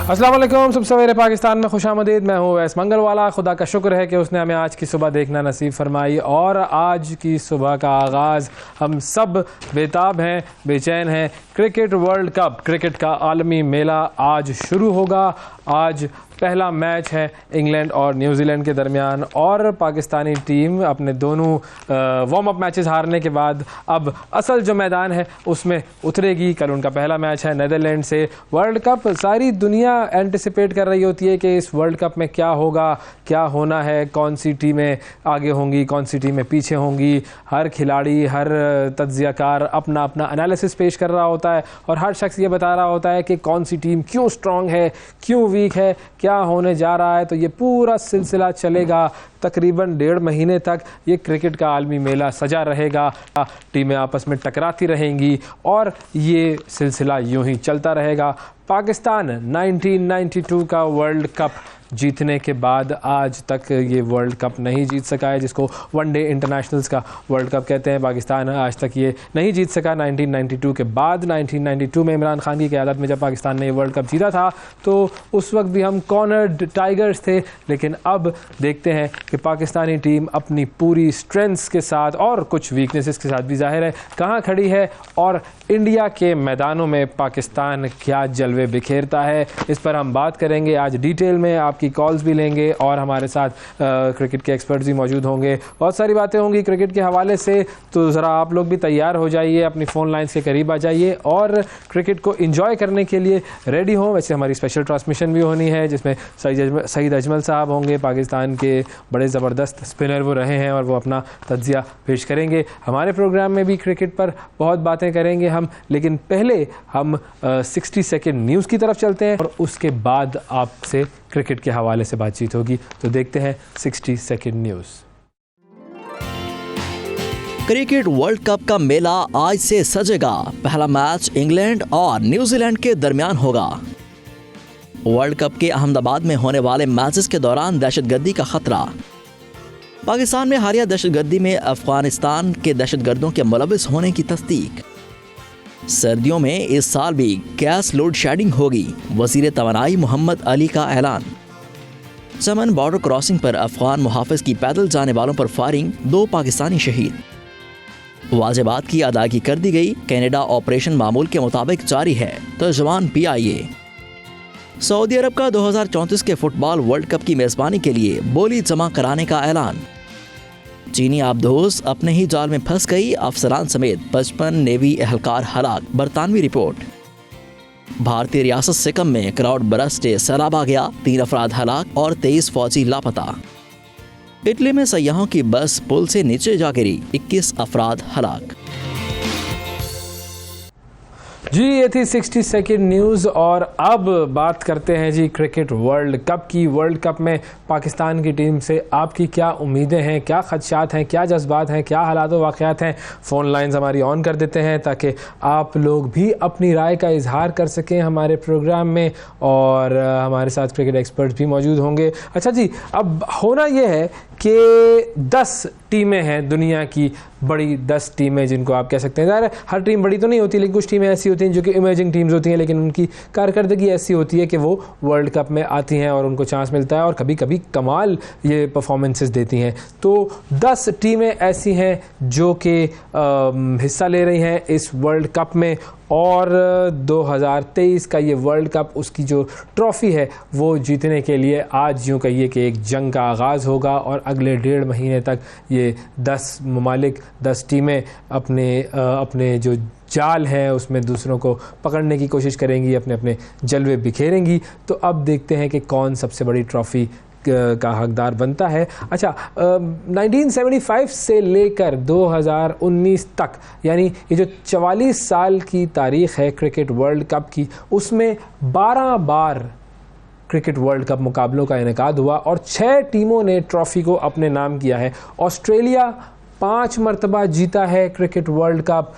अस्सलाम वालेकुम, सब सवेरे पाकिस्तान में खुशामदीद। मैं हूँ वैस मंगलवाला। खुदा का शुक्र है कि उसने हमें आज की सुबह देखना नसीब फरमाई और आज की सुबह का आगाज़ हम सब बेताब हैं, बेचैन हैं। क्रिकेट वर्ल्ड कप, क्रिकेट का आलमी मेला आज शुरू होगा। आज पहला मैच है इंग्लैंड और न्यूजीलैंड के दरमियान और पाकिस्तानी टीम अपने दोनों वार्म अप मैचेस हारने के बाद अब असल जो मैदान है उसमें उतरेगी। कल उनका पहला मैच है नीदरलैंड से। वर्ल्ड कप, सारी दुनिया एंटिसिपेट कर रही होती है कि इस वर्ल्ड कप में क्या होगा, क्या होना है, कौन सी टीमें आगे होंगी, कौन सी टीमें पीछे होंगी। हर खिलाड़ी, हर तज्जियाकार अपना अपना एनालिसिस पेश कर रहा होता है और हर शख्स ये बता रहा होता है कि कौन सी टीम क्यों स्ट्रॉन्ग है, क्यों वीक है, क्या होने जा रहा है। तो ये पूरा सिलसिला चलेगा तकरीबन 1.5 महीने तक। ये क्रिकेट का आलमी मेला सजा रहेगा, टीमें आपस में टकराती रहेंगी और ये सिलसिला यूं ही चलता रहेगा। पाकिस्तान 1992 का वर्ल्ड कप जीतने के बाद आज तक ये वर्ल्ड कप नहीं जीत सका है, जिसको वनडे इंटरनेशनल्स का वर्ल्ड कप कहते हैं। पाकिस्तान आज तक ये नहीं जीत सका। 1992 के बाद 1992 में इमरान खान की क़यादत में जब पाकिस्तान ने ये वर्ल्ड कप जीता था तो उस वक्त भी हम कॉर्नर्ड टाइगर्स थे। लेकिन अब देखते हैं कि पाकिस्तानी टीम अपनी पूरी स्ट्रेंथ्स के साथ और कुछ वीकनेसेस के साथ भी ज़ाहिर है कहाँ खड़ी है और इंडिया के मैदानों में पाकिस्तान क्या जलवे बिखेरता है। इस पर हम बात करेंगे आज डिटेल में। आपकी कॉल्स भी लेंगे और हमारे साथ क्रिकेट के एक्सपर्ट्स भी मौजूद होंगे। बहुत सारी बातें होंगी क्रिकेट के हवाले से, तो ज़रा आप लोग भी तैयार हो जाइए, अपनी फ़ोन लाइन्स के करीब आ जाइए और क्रिकेट को एंजॉय करने के लिए रेडी हों। वैसे हमारी स्पेशल ट्रांसमिशन भी होनी है जिसमें सईद अजमल साहब होंगे। पाकिस्तान के बड़े ज़बरदस्त स्पिनर वो रहे हैं और वो अपना तज्जिया पेश करेंगे। हमारे प्रोग्राम में भी क्रिकेट पर बहुत बातें करेंगे हम, लेकिन पहले हम 60 सेकेंड न्यूज़ की तरफ चलते हैं और उसके बाद आपसे क्रिकेट के हवाले से बातचीत होगी। तो देखते हैं 60 second news. Cricket world cup का मेला आज से सजेगा। पहला मैच इंग्लैंड और न्यूजीलैंड के दरमियान होगा। वर्ल्ड कप के अहमदाबाद में होने वाले मैचेस के दौरान दहशतगर्दी का खतरा। पाकिस्तान में हालिया दहशतगर्दी में अफगानिस्तान के दहशतगर्दों के मुलविस होने की तस्दीक। सर्दियों में इस साल भी गैस लोड शेडिंग होगी। वज़ीर तवानाई मोहम्मद अली का ऐलान। चमन बॉर्डर क्रॉसिंग पर अफगान मुहाफिज की पैदल जाने वालों पर फायरिंग, 2 पाकिस्तानी शहीद। वाजिबात की अदायगी कर दी गई। कनाडा ऑपरेशन मामूल के मुताबिक जारी है। तर्जुमान PIA। सऊदी अरब का 2034 के फुटबॉल वर्ल्ड कप की मेज़बानी के लिए बोली जमा कराने का ऐलान। चीनी आबदोज अपने ही जाल में फंस गई। अफसरान समेत 55 नेवी एहलकार हलाक। बरतानवी रिपोर्ट। भारतीय रियासत सिक्किम में क्राउड बरस्ट सैलाब आ गया। 3 अफराद हलाक और 23 फौजी लापता। इटली में सयाहों की बस पुल से नीचे जा गिरी। 21 अफराद हलाक। जी, ये थी 60 सेकेंड न्यूज़ और अब बात करते हैं जी क्रिकेट वर्ल्ड कप की। वर्ल्ड कप में पाकिस्तान की टीम से आपकी क्या उम्मीदें हैं, क्या खदशात हैं, क्या जज्बात हैं, क्या हालात व वाक़यात हैं। फ़ोन लाइन्स हमारी ऑन कर देते हैं ताकि आप लोग भी अपनी राय का इजहार कर सकें हमारे प्रोग्राम में और हमारे साथ क्रिकेट एक्सपर्ट भी मौजूद होंगे। अच्छा जी, अब होना ये है कि 10 टीमें हैं दुनिया की, बड़ी 10 टीमें जिनको आप कह सकते हैं। ज़ाहिर है हर टीम बड़ी तो नहीं होती, लेकिन कुछ टीमें ऐसी होती हैं जो कि इमर्जिंग टीम्स होती हैं, लेकिन उनकी कारकर्दगी ऐसी होती है कि वो वर्ल्ड कप में आती हैं और उनको चांस मिलता है और कभी कभी कमाल ये परफॉर्मेंसेस देती हैं। तो 10 टीमें ऐसी हैं जो कि हिस्सा ले रही हैं इस वर्ल्ड कप में और 2023 का ये वर्ल्ड कप, उसकी जो ट्रॉफ़ी है वो जीतने के लिए आज यूँ कहिए कि एक जंग का आगाज़ होगा और अगले 1.5 महीने तक ये 10 ममालिक, 10 टीमें अपने जो जाल है उसमें दूसरों को पकड़ने की कोशिश करेंगी, अपने अपने जलवे बिखेरेंगी। तो अब देखते हैं कि कौन सबसे बड़ी ट्रॉफ़ी का हकदार बनता है। अच्छा, 1975 से लेकर 2019 तक, यानी ये जो 44 साल की तारीख़ है क्रिकेट वर्ल्ड कप की, उसमें 12 बार क्रिकेट वर्ल्ड कप मुकाबलों का इनेकाद हुआ और 6 टीमों ने ट्रॉफ़ी को अपने नाम किया है। ऑस्ट्रेलिया 5 मरतबा जीता है cricket world cup,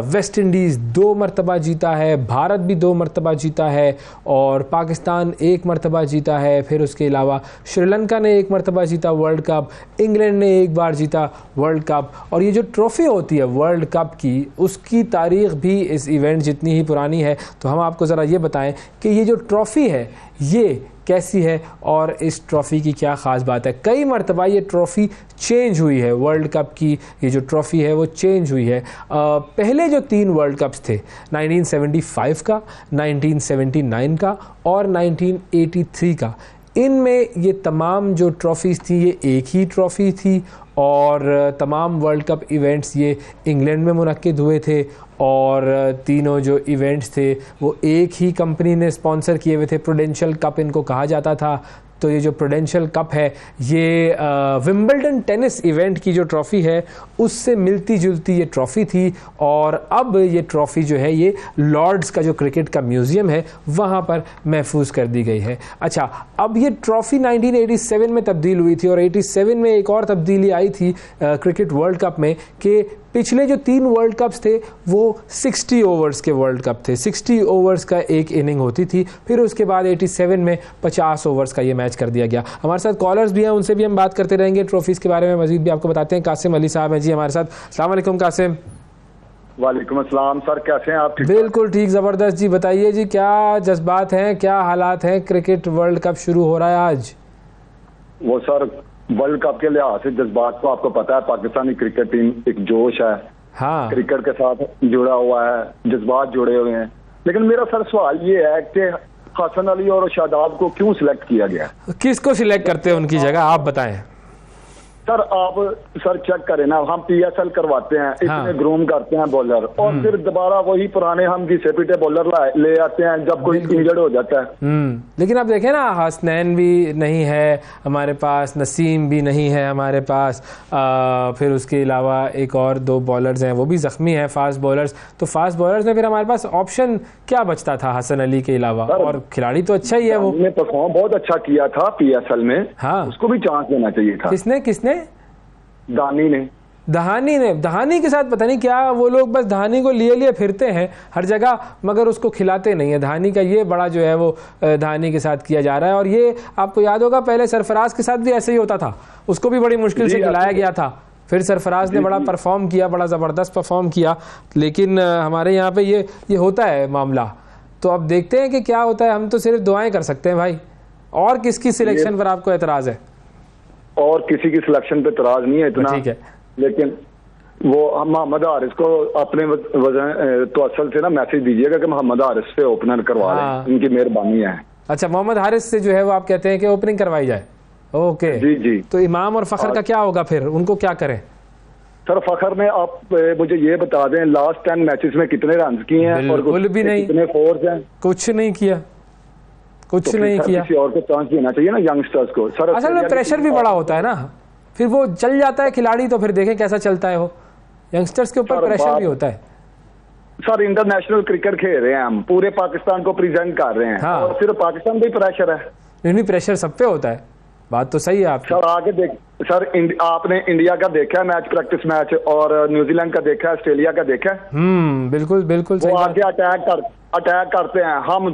West Indies 2 मरतबा जीता है, भारत भी 2 मरतबा जीता है और पाकिस्तान 1 मरतबा जीता है। फिर उसके अलावा श्रीलंका ने 1 मरतबा जीता वर्ल्ड कप, इंग्लैंड ने 1 बार जीता वर्ल्ड कप। और ये जो ट्रॉफ़ी होती है वर्ल्ड कप की, उसकी तारीख़ भी इस इवेंट जितनी ही पुरानी है। तो हम आपको ज़रा ये बताएं कि ये जो ट्रॉफ़ी है ये कैसी है और इस ट्रॉफ़ी की क्या ख़ास बात है। कई मरतबा ये ट्रॉफ़ी चेंज हुई है, वर्ल्ड कप की ये जो ट्रॉफ़ी है वो चेंज हुई है। पहले जो 3 वर्ल्ड कप्स थे 1975 का, 1979 का और 1983 का, इनमें ये तमाम जो ट्रॉफ़ीज़ थी ये एक ही ट्रॉफ़ी थी और तमाम वर्ल्ड कप इवेंट्स ये इंग्लैंड में मुनक्किद हुए थे और तीनों जो इवेंट्स थे वो एक ही कंपनी ने स्पॉन्सर किए हुए थे। प्रूडेंशियल कप इनको कहा जाता था। तो ये जो प्रूडेंशियल कप है ये विंबलडन टेनिस इवेंट की जो ट्रॉफ़ी है उससे मिलती जुलती ये ट्रॉफ़ी थी और अब ये ट्रॉफ़ी जो है ये लॉर्ड्स का जो क्रिकेट का म्यूज़ियम है वहाँ पर महफूज कर दी गई है। अच्छा, अब ये ट्रॉफ़ी 1987 में तब्दील हुई थी और 87 में एक और तब्दीली आई थी क्रिकेट वर्ल्ड कप में कि पिछले जो 3 वर्ल्ड कप्स थे वो 60 ओवर्स के वर्ल्ड कप थे। 60 ओवर्स का एक इनिंग होती थी, फिर उसके बाद 87 में 50 ओवर्स का ये मैच कर दिया गया। हमारे साथ कॉलर्स भी हैं, उनसे भी हम बात करते रहेंगे ट्रॉफीज़ के बारे में, मजीद भी आपको बताते हैं। कासिम अली साहब हैं जी हमारे साथ। अस्सलाम वालेकुम कासिम। वालेकुम अस्सलाम सर, कैसे हैं आप? बिल्कुल ठीक, ज़बरदस्त जी। बताइए जी, क्या जज्बात हैं, क्या हालात हैं? क्रिकेट वर्ल्ड कप शुरू हो रहा है आज। वो सर वर्ल्ड कप के लिहाज से जज्बात तो आपको पता है, पाकिस्तानी क्रिकेट टीम एक जोश है, हाँ, क्रिकेट के साथ जुड़ा हुआ है, जज्बात जुड़े हुए हैं। लेकिन मेरा सर सवाल ये है कि हसन अली और शादाब को क्यों सिलेक्ट किया गया? किसको सिलेक्ट करते हैं उनकी जगह, आप बताएं। सर आप सर चेक करें ना, हम PSL करवाते हैं, इतने ग्रूम करते हैं बॉलर और फिर दोबारा वही पुराने हम घिसे पीटे बॉलर ले आते हैं जब कोई इंजर्ड हो जाता है। लेकिन आप देखें ना, हसनैन भी नहीं है हमारे पास, नसीम भी नहीं है हमारे पास, फिर उसके अलावा एक और 2 बॉलर्स हैं वो भी ज़ख्मी हैं, फास्ट बॉलर्स। तो फास्ट बॉलर्स में फिर हमारे पास ऑप्शन क्या बचता था हसन अली के अलावा? और खिलाड़ी तो अच्छा ही है, वो परफॉर्म बहुत अच्छा किया था PSL में, हाँ, उसको भी चांस देना चाहिए था। किसने दानी ने, दहानी के साथ पता नहीं क्या, वो लोग बस दहानी को लिए फिरते हैं हर जगह मगर उसको खिलाते नहीं है। दहानी का ये बड़ा जो है वो दहानी के साथ किया जा रहा है। और ये आपको याद होगा पहले सरफराज के साथ भी ऐसे ही होता था, उसको भी बड़ी मुश्किल से खिलाया गया था। फिर सरफराज ने बड़ा परफॉर्म किया, बड़ा ज़बरदस्त परफॉर्म किया। लेकिन हमारे यहाँ पे ये होता है मामला। तो अब देखते हैं कि क्या होता है। हम तो सिर्फ दुआएं कर सकते हैं भाई। और किसकी सिलेक्शन पर आपको एतराज़ है? और किसी की सिलेक्शन पे एतराज़ नहीं है इतना, ठीक है, लेकिन वो मोहम्मद हारिस को अपने वजह तो असल से ना मैसेज दीजिएगा कि मोहम्मद हारिस पे ओपनर करवा दें, इनकी मेहरबानी है। अच्छा, मोहम्मद हारिस से जो है वो आप कहते हैं कि ओपनिंग करवाई जाए। ओके जी जी। तो इमाम और फ़खर का क्या होगा फिर, उनको क्या करें? सर फ़खर ने आप मुझे ये बता दें लास्ट 10 मैचेस में कितने रन किए हैं और बिल्कुल भी नहीं, कितने फोर्स हैं? कुछ नहीं किया, कुछ तो नहीं किया। किसी और को चांस देना चाहिए ना यंगस्टर्स को। सर असल में प्रेशर भी बड़ा होता है ना, फिर वो चल जाता है खिलाड़ी तो फिर देखें कैसा चलता है वो। यंगस्टर्स के ऊपर प्रेशर भी होता है। सर इंटरनेशनल क्रिकेट खेल रहे हैं हम, पूरे पाकिस्तान को प्रेजेंट कर रहे हैं, हाँ, और सिर्फ पाकिस्तान पे प्रेशर है। नहीं, प्रेशर सब पे होता है, बात तो सही है आपकी। सर आगे देख सर, आपने इंडिया का देखा है मैच, प्रैक्टिस मैच, और न्यूजीलैंड का देखा है, ऑस्ट्रेलिया का देखा है। बिल्कुल बिल्कुल सही। वो आगे अटैक करते हैं, हम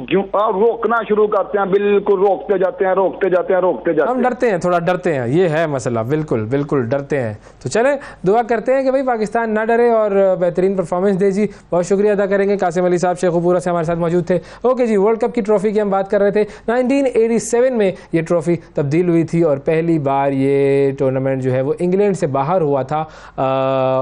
रोकना शुरू करते हैं, बिल्कुल रोकते जाते हैं। हम डरते हैं, थोड़ा डरते हैं, ये है मसला। बिल्कुल बिल्कुल डरते हैं। तो चले दुआ करते हैं कि भाई पाकिस्तान ना डरे और बेहतरीन परफॉर्मेंस दे जी। बहुत शुक्रिया अदा करेंगे। कासिम अली साहब शेखुपुरा से हमारे साथ मौजूद थे। ओके जी, वर्ल्ड कप की ट्रॉफी की हम बात कर रहे थे। 1987 में ये ट्रॉफी तब्दील हुई थी और पहली बार ये टूर्नामेंट जो है वो इंग्लैंड से बाहर हुआ था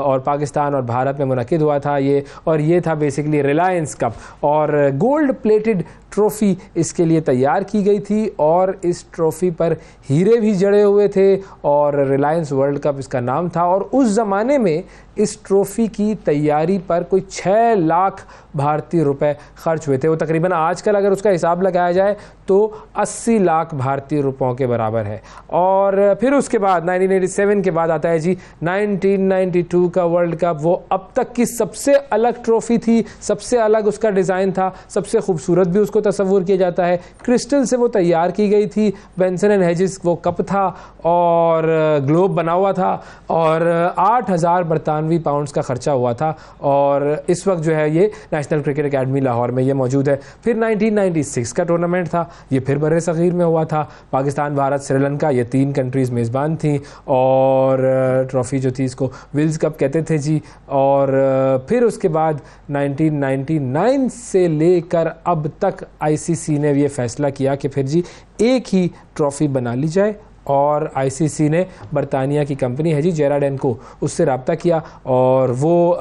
और पाकिस्तान और भारत में मुनक्किद हुआ था ये। और ये था बेसिकली रिलायंस कप और गोल्ड प्लेटेड ट्रॉफ़ी इसके लिए तैयार की गई थी और इस ट्रॉफ़ी पर हीरे भी जड़े हुए थे और रिलायंस वर्ल्ड कप इसका नाम था। और उस ज़माने में इस ट्रॉफ़ी की तैयारी पर कोई 6 लाख भारतीय रुपए खर्च हुए थे। वो तकरीबन आजकल अगर उसका हिसाब लगाया जाए तो 80 लाख भारतीय रुपयों के बराबर है। और फिर उसके बाद 1987 के बाद आता है जी 1992 का वर्ल्ड कप। वो अब तक की सबसे अलग ट्रॉफ़ी थी, सबसे अलग उसका डिज़ाइन था, सबसे खूबसूरत भी उसको तस्वुर किया जाता है। क्रिस्टल से वो तैयार की गई थी, बेंसन एंड हेजिस वो कप था और ग्लोब बना हुआ था और 8,000 बरतानवी पाउंड्स का खर्चा हुआ था। और इस वक्त जो है ये नेशनल क्रिकेट एकेडमी लाहौर में ये मौजूद है। फिर 1996 का टूर्नामेंट था, ये फिर बड़े सग़ीर में हुआ था। पाकिस्तान, भारत, श्रीलंका ये 3 कंट्रीज़ मेज़बान थी और ट्रॉफ़ी जो थी इसको विल्स कप कहते थे जी। और फिर उसके बाद 1999 से लेकर अब तक आईसीसी ने ये फैसला किया कि फिर जी एक ही ट्रॉफ़ी बना ली जाए, और आईसीसी ने बरतानिया की कंपनी है जी जेराड एंड को, उससे रब्ता किया और वो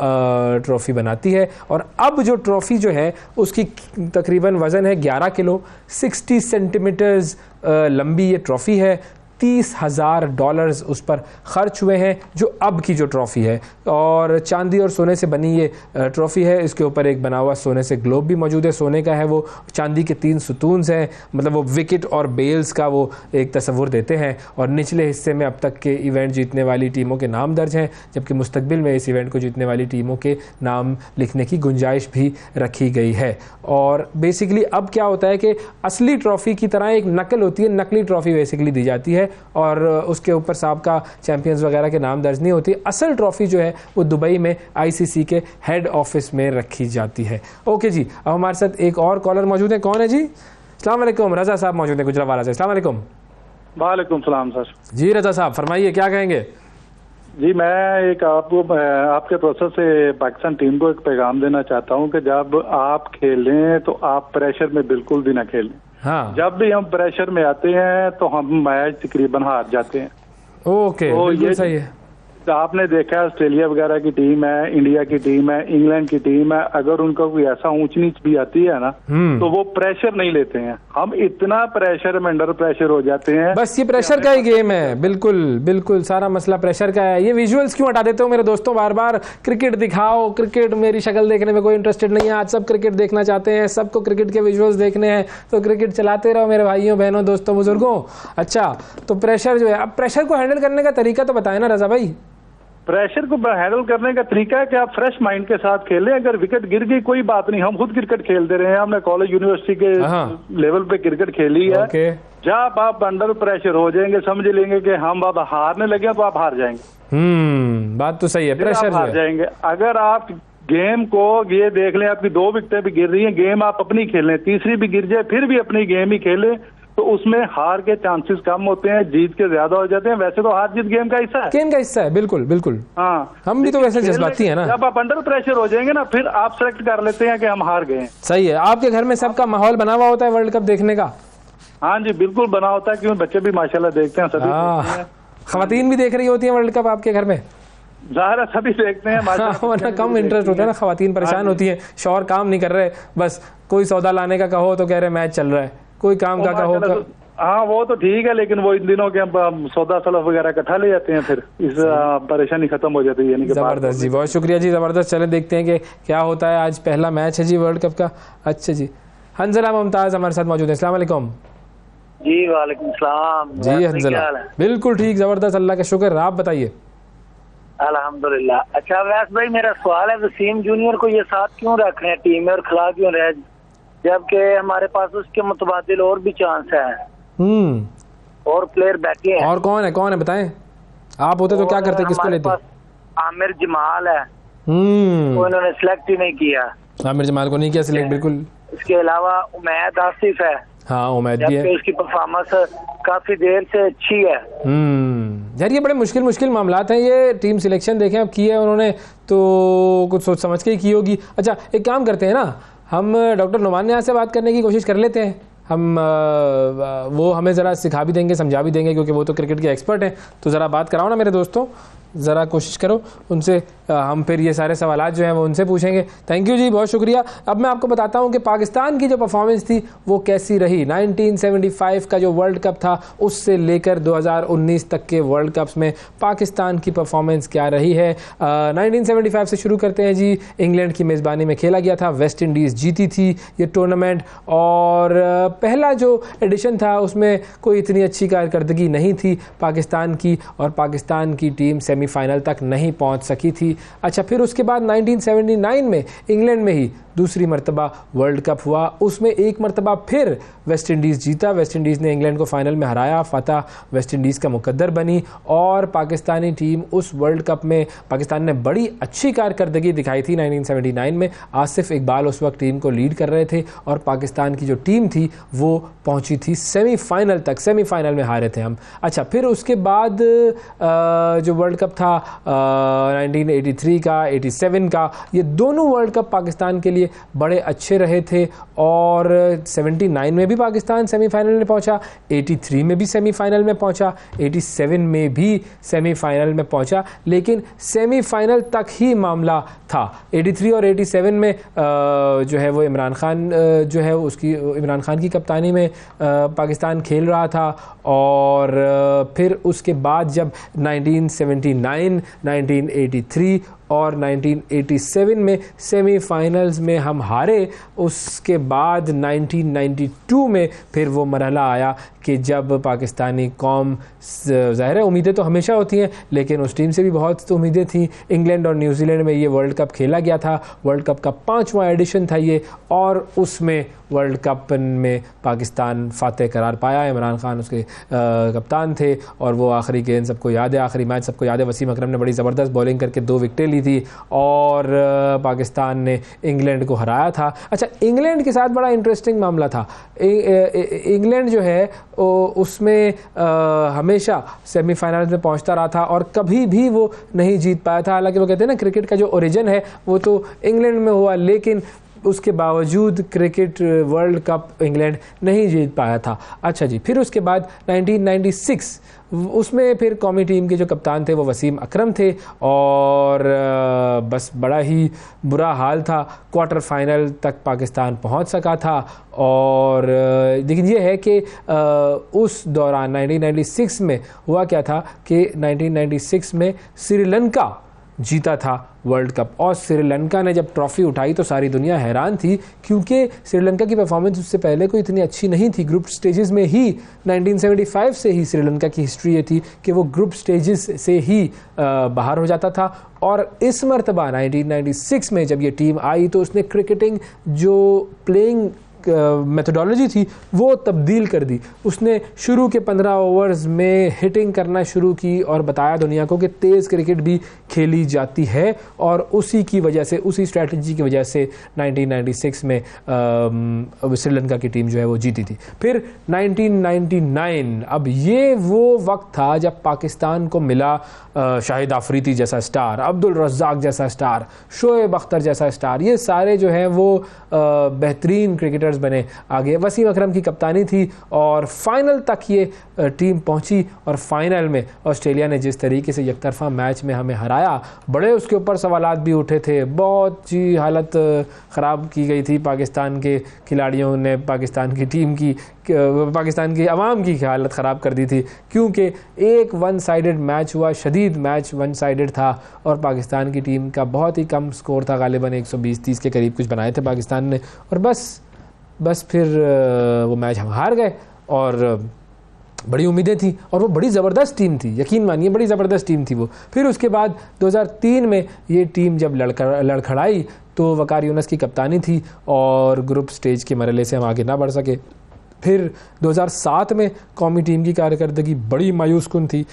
ट्रॉफ़ी बनाती है। और अब जो ट्रॉफ़ी जो है उसकी तकरीबन वज़न है 11 किलो, 60 सेंटीमीटर्स लंबी ये ट्रॉफ़ी है। $30,000 उस पर ख़र्च हुए हैं, जो अब की जो ट्रॉफ़ी है, और चांदी और सोने से बनी ये ट्रॉफ़ी है। इसके ऊपर एक बना हुआ सोने से ग्लोब भी मौजूद है, सोने का है वो, चांदी के 3 सुतून्स हैं, मतलब वो विकेट और बेल्स का वो एक तस्वुर देते हैं। और निचले हिस्से में अब तक के इवेंट जीतने वाली टीमों के नाम दर्ज हैं, जबकि मुस्तकबिल में इस इवेंट को जीतने वाली टीमों के नाम लिखने की गुंजाइश भी रखी गई है। और बेसिकली अब क्या होता है कि असली ट्रॉफ़ी की तरह एक नकल होती है, नकली ट्रॉफ़ी बेसिकली दी जाती है, और उसके ऊपर साबका चैंपियंस वगैरह के नाम दर्ज नहीं होती। असल ट्रॉफ़ी जो है वो दुबई में आईसीसी के हेड ऑफिस में रखी जाती है। ओके जी, अब हमारे साथ एक और कॉलर मौजूद है। कौन है जी? अस्सलाम वालेकुम, रज़ा साहब मौजूद है गुजरावाला से। अस्सलाम वालेकुम। वालेकुम सलाम सर। जी रज़ा साहब फरमाइए, क्या कहेंगे? जी मैं एक आपके प्रोसेस से पाकिस्तान टीम को एक पैगाम देना चाहता हूं कि जब आप खेलें तो आप प्रेशर में बिल्कुल भी ना खेलें। हाँ, जब भी हम प्रेशर में आते हैं तो हम मैच तकरीबन हार जाते हैं। ओके, तो बिल्कुल ये सही है। आपने देखा ऑस्ट्रेलिया वगैरह की टीम है, इंडिया की टीम है, इंग्लैंड की टीम है, अगर उनका कोई ऐसा ऊंच नीच भी आती है ना तो वो प्रेशर नहीं लेते हैं। हम इतना प्रेशर में अंडर प्रेशर हो जाते हैं। बस ये प्रेशर का ही गेम है, बिल्कुल बिल्कुल सारा मसला प्रेशर का है। ये विजुअल्स क्यों हटा देते हो मेरे दोस्तों? बार बार क्रिकेट दिखाओ, क्रिकेट मेरी शक्ल देखने में कोई इंटरेस्टेड नहीं है। आज सब क्रिकेट देखना चाहते हैं, सबको क्रिकेट के विजुअल्स देखने हैं, तो क्रिकेट चलाते रहो मेरे भाइयों बहनों दोस्तों बुजुर्गों। अच्छा, तो प्रेशर जो है, अब प्रेशर को हैंडल करने का तरीका तो बताए ना रज़ा भाई। प्रेशर को हैंडल करने का तरीका है कि आप फ्रेश माइंड के साथ खेलें। अगर विकेट गिर गई कोई बात नहीं, हम खुद क्रिकेट खेलते रहे हैं, हमने कॉलेज यूनिवर्सिटी के लेवल पे क्रिकेट खेली है। जब आप अंडर प्रेशर हो जाएंगे, समझ लेंगे कि हम अब हारने लगे तो आप हार जाएंगे। बात तो सही है, प्रेशर हार जाएंगे। अगर आप गेम को ये देख लें, आपकी 2 विकेटें भी गिर रही हैं, गेम आप अपनी खेलें, तीसरी भी गिर जाए फिर भी अपनी गेम ही खेलें, तो उसमें हार के चांसेस कम होते हैं, जीत के ज्यादा हो जाते हैं। वैसे तो हार जीत गेम का हिस्सा है, गेम का हिस्सा है, बिल्कुल बिल्कुल। हाँ, हम भी तो वैसे जज्बाती है ना। जब आप अंडर प्रेशर हो जाएंगे ना, फिर आप सेलेक्ट कर लेते हैं कि हम हार गए। सही है। आपके घर में सबका माहौल बना हुआ होता है वर्ल्ड कप देखने का? हाँ जी, बिल्कुल बना होता है, क्योंकि बच्चे भी माशाल्लाह देखते हैं, सभी देखते हैं। खवातीन भी देख रही होती है वर्ल्ड कप आपके घर में? ज़ाहिर है सभी देखते हैं। वरना कम इंटरेस्ट होता है ना, खवातीन परेशान होती है, शौहर काम नहीं कर रहे, बस कोई सौदा लाने का कहो तो कह रहे मैच चल रहा है, कोई काम का कहो। हाँ वो तो ठीक है, लेकिन वो इन दिनों के सौदा सलफ वगैरह इकट्ठा ले जाते हैं, फिर इस परेशानी खत्म हो जाती है। यानी कि जबरदस्त जी, बहुत शुक्रिया जी, जबरदस्त। चले देखते हैं कि क्या होता है। आज पहला मैच है जी वर्ल्ड कप का। अच्छा जी, हंजला मुमताज हमारे साथ मौजूद है। अस्सलाम वालेकुम। जी वालेकुम सलाम जी हंजला, बिल्कुल ठीक, जबरदस्त, अल्लाह का शुक्र। आप बताइए। अल्हम्दुलिल्लाह। अच्छा वैस भाई, मेरा सवाल है, वसीम जूनियर को ये साथ क्यों रख रहे हैं टीम में और खिला क्यों रहे, जबकि हमारे पास उसके मुतबादिल और भी चांस है, और प्लेयर बैठे हैं। और कौन है बताएं। आप होते तो क्या करते, किसको लेते? आमिर जमाल है, तो इन्होंने सिलेक्ट ही नहीं किया। आमिर जमाल को नहीं किया सिलेक्ट, बिल्कुल। इसके अलावा उमैद आसिफ है। हाँ उमैद भी है, उसकी परफॉर्मेंस काफी देर से अच्छी है। यार ये बड़े मुश्किल मामलात हैं ये। टीम सिलेक्शन देखें अब की है उन्होंने, तो कुछ सोच समझ के ही की होगी। अच्छा एक काम करते हैं ना, हम डॉक्टर नुमान यहाँ से बात करने की कोशिश कर लेते हैं। हम वो हमें ज़रा सिखा भी देंगे, समझा भी देंगे, क्योंकि वो तो क्रिकेट के एक्सपर्ट हैं। तो ज़रा बात कराओ ना मेरे दोस्तों, ज़रा कोशिश करो उनसे, हम फिर ये सारे सवालात जो हैं वो उनसे पूछेंगे। थैंक यू जी, बहुत शुक्रिया। अब मैं आपको बताता हूँ कि पाकिस्तान की जो परफॉर्मेंस थी वो कैसी रही। 1975 का जो वर्ल्ड कप था उससे लेकर 2019 तक के वर्ल्ड कप्स में पाकिस्तान की परफॉर्मेंस क्या रही है। 1975 से शुरू करते हैं जी। इंग्लैंड की मेज़बानी में खेला गया था, वेस्ट इंडीज़ जीती थी ये टूर्नामेंट, और पहला जो एडिशन था उसमें कोई इतनी अच्छी कारकर्दगी नहीं थी पाकिस्तान की, और पाकिस्तान की टीम सेमीफाइनल तक नहीं पहुंच सकी थी। अच्छा, फिर उसके बाद 1979 में इंग्लैंड में ही दूसरी मरतबा वर्ल्ड कप हुआ, उसमें एक मरतबा फिर वेस्ट इंडीज़ जीता, वेस्ट इंडीज़ ने इंग्लैंड को फाइनल में हराया, फतह वेस्ट इंडीज़ का मुकद्दर बनी, और पाकिस्तानी टीम उस वर्ल्ड कप में पाकिस्तान ने बड़ी अच्छी कारकर्दगी दिखाई थी 1979 में। आसिफ इकबाल उस वक्त टीम को लीड कर रहे थे, और पाकिस्तान की जो टीम थी वो पहुंची थी सेमीफाइनल तक, सेमीफाइनल में हारे थे हम। अच्छा, फिर उसके बाद जो वर्ल्ड कप कप था 1983 का, 87 का, ये दोनों वर्ल्ड कप पाकिस्तान के लिए बड़े अच्छे रहे थे। और 79 में भी पाकिस्तान सेमीफाइनल में पहुंचा, 83 में भी सेमीफाइनल में पहुंचा, 87 में भी सेमीफाइनल में पहुंचा, लेकिन सेमीफाइनल तक ही मामला था। 83 और 87 में जो है वो इमरान खान जो है उसकी इमरान खान की कप्तानी में पाकिस्तान खेल रहा था। और फिर उसके बाद जब 1979, 1983 और 1987 में सेमीफाइनल्स में हम हारे, उसके बाद 1992 में फिर वो मरहला आया कि जब पाकिस्तानी कौम, ज़ाहिर है उम्मीदें तो हमेशा होती हैं, लेकिन उस टीम से भी बहुत उम्मीदें थी। इंग्लैंड और न्यूजीलैंड में ये वर्ल्ड कप खेला गया था, वर्ल्ड कप का 5वां एडिशन था ये, और उसमें वर्ल्ड कप में पाकिस्तान फातेह करार पाया। इमरान खान उसके कप्तान थे और वो आखिरी गेंद सबको याद है, आखिरी मैच सबको याद है, वसीम अकरम ने बड़ी ज़बरदस्त बॉलिंग करके 2 विकेटें ली थी और पाकिस्तान ने इंग्लैंड को हराया था। अच्छा, इंग्लैंड के साथ बड़ा इंटरेस्टिंग मामला था। इंग्लैंड जो है उसमें हमेशा सेमीफाइनल में पहुंचता रहा था और कभी भी वो नहीं जीत पाया था। हालांकि वो कहते हैं ना, क्रिकेट का जो ओरिजिन है वो तो इंग्लैंड में हुआ, लेकिन उसके बावजूद क्रिकेट वर्ल्ड कप इंग्लैंड नहीं जीत पाया था। अच्छा जी, फिर उसके बाद 1996 उसमें फिर कौमी टीम के जो कप्तान थे वो वसीम अकरम थे और बस बड़ा ही बुरा हाल था। क्वार्टर फाइनल तक पाकिस्तान पहुंच सका था और लेकिन ये है कि उस दौरान 1996 में हुआ क्या था कि 1996 में श्रीलंका जीता था वर्ल्ड कप। और श्रीलंका ने जब ट्रॉफी उठाई तो सारी दुनिया हैरान थी, क्योंकि श्रीलंका की परफॉर्मेंस उससे पहले कोई इतनी अच्छी नहीं थी। ग्रुप स्टेजेस में ही 1975 से ही श्रीलंका की हिस्ट्री ये थी कि वो ग्रुप स्टेजेस से ही बाहर हो जाता था। और इस मरतबा 1996 में जब ये टीम आई तो उसने क्रिकेटिंग जो प्लेइंग मेथोडोलॉजी थी वो तब्दील कर दी। उसने शुरू के 15 ओवर्स में हिटिंग करना शुरू की और बताया दुनिया को कि तेज़ क्रिकेट भी खेली जाती है, और उसी की वजह से, उसी स्ट्रैटेजी की वजह से 1996 में श्रीलंका की टीम जो है वो जीती थी। फिर 1999, अब ये वो वक्त था जब पाकिस्तान को मिला शाहिद आफरीदी जैसा स्टार, अब्दुल रज़्ज़ाक जैसा स्टार, शोएब अख्तर जैसा स्टार, ये सारे जो हैं वो बेहतरीन क्रिकेटर्स बने आगे। वसीम अकरम की कप्तानी थी और फाइनल तक ये टीम पहुंची और फाइनल में ऑस्ट्रेलिया ने जिस तरीके से एकतरफा मैच में हमें हराया, बड़े उसके ऊपर सवालात भी उठे थे। बहुत ही हालत ख़राब की गई थी पाकिस्तान के खिलाड़ियों ने, पाकिस्तान की टीम की, पाकिस्तान की आवाम की हालत ख़राब कर दी थी, क्योंकि एक वन साइडेड मैच हुआ, शदीद मैच वन साइडेड था और पाकिस्तान की टीम का बहुत ही कम स्कोर था, गालिबन 120-30 के करीब कुछ बनाए थे पाकिस्तान ने, और बस फिर वो मैच हम हार गए। और बड़ी उम्मीदें थी और वो बड़ी ज़बरदस्त टीम थी, यकीन मानिए बड़ी ज़बरदस्त टीम थी वो। फिर उसके बाद 2003 में ये टीम जब लड़खड़ाई तो वकार यूनस की कप्तानी थी और ग्रुप स्टेज के मरहले से हम आगे ना बढ़ सके। फिर 2007 में कौमी टीम की कारकर्दगी बड़ी मायूस कुन थी।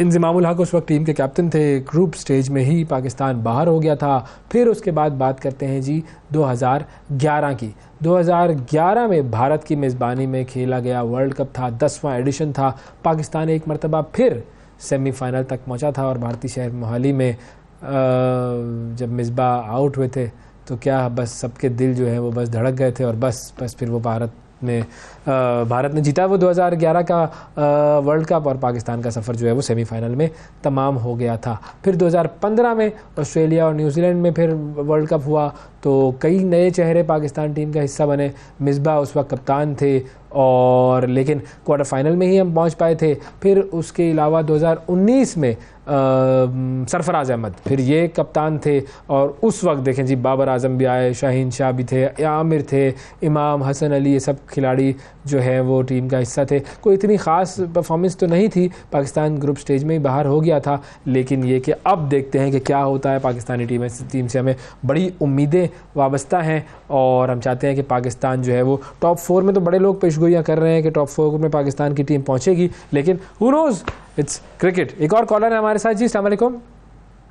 इंज़िमामुल हक उस वक्त टीम के कैप्टन थे, ग्रुप स्टेज में ही पाकिस्तान बाहर हो गया था। फिर उसके बाद बात करते हैं जी 2011 की। 2011 में भारत की मेज़बानी में खेला गया वर्ल्ड कप था, 10वां एडिशन था। पाकिस्तान एक मरतबा फिर सेमीफाइनल तक पहुंचा था और भारतीय शहर मोहाली में जब मिसबाह आउट हुए थे तो क्या बस सबके दिल जो है वो बस धड़क गए थे और बस फिर वो भारत ने जीता वो 2011 का वर्ल्ड कप और पाकिस्तान का सफ़र जो है वो सेमीफाइनल में तमाम हो गया था। फिर 2015 में ऑस्ट्रेलिया और न्यूजीलैंड में फिर वर्ल्ड कप हुआ तो कई नए चेहरे पाकिस्तान टीम का हिस्सा बने। मिसबाह उस वक्त कप्तान थे और लेकिन क्वार्टर फाइनल में ही हम पहुंच पाए थे। फिर उसके अलावा 2019 में सरफराज अहमद फिर ये कप्तान थे और उस वक्त देखें जी बाबर आजम भी आए, शाहीन शाह भी थे, आमिर थे, इमाम हसन अली, ये सब खिलाड़ी जो है वो टीम का हिस्सा थे। कोई इतनी ख़ास परफॉर्मेंस तो नहीं थी, पाकिस्तान ग्रुप स्टेज में ही बाहर हो गया था, लेकिन ये कि अब देखते हैं कि क्या होता है। पाकिस्तानी टीम से हमें बड़ी उम्मीदें वाबस्ता हैं और हम चाहते हैं कि पाकिस्तान जो है वो टॉप 4 में, तो बड़े लोग पेशगोइयाँ कर रहे हैं कि टॉप 4 में पाकिस्तान की टीम पहुँचेगी, लेकिन हु नोज़, इट्स क्रिकेट। एक और कॉलर है हमारे साथ जी, अस्सलाम वालेकुम।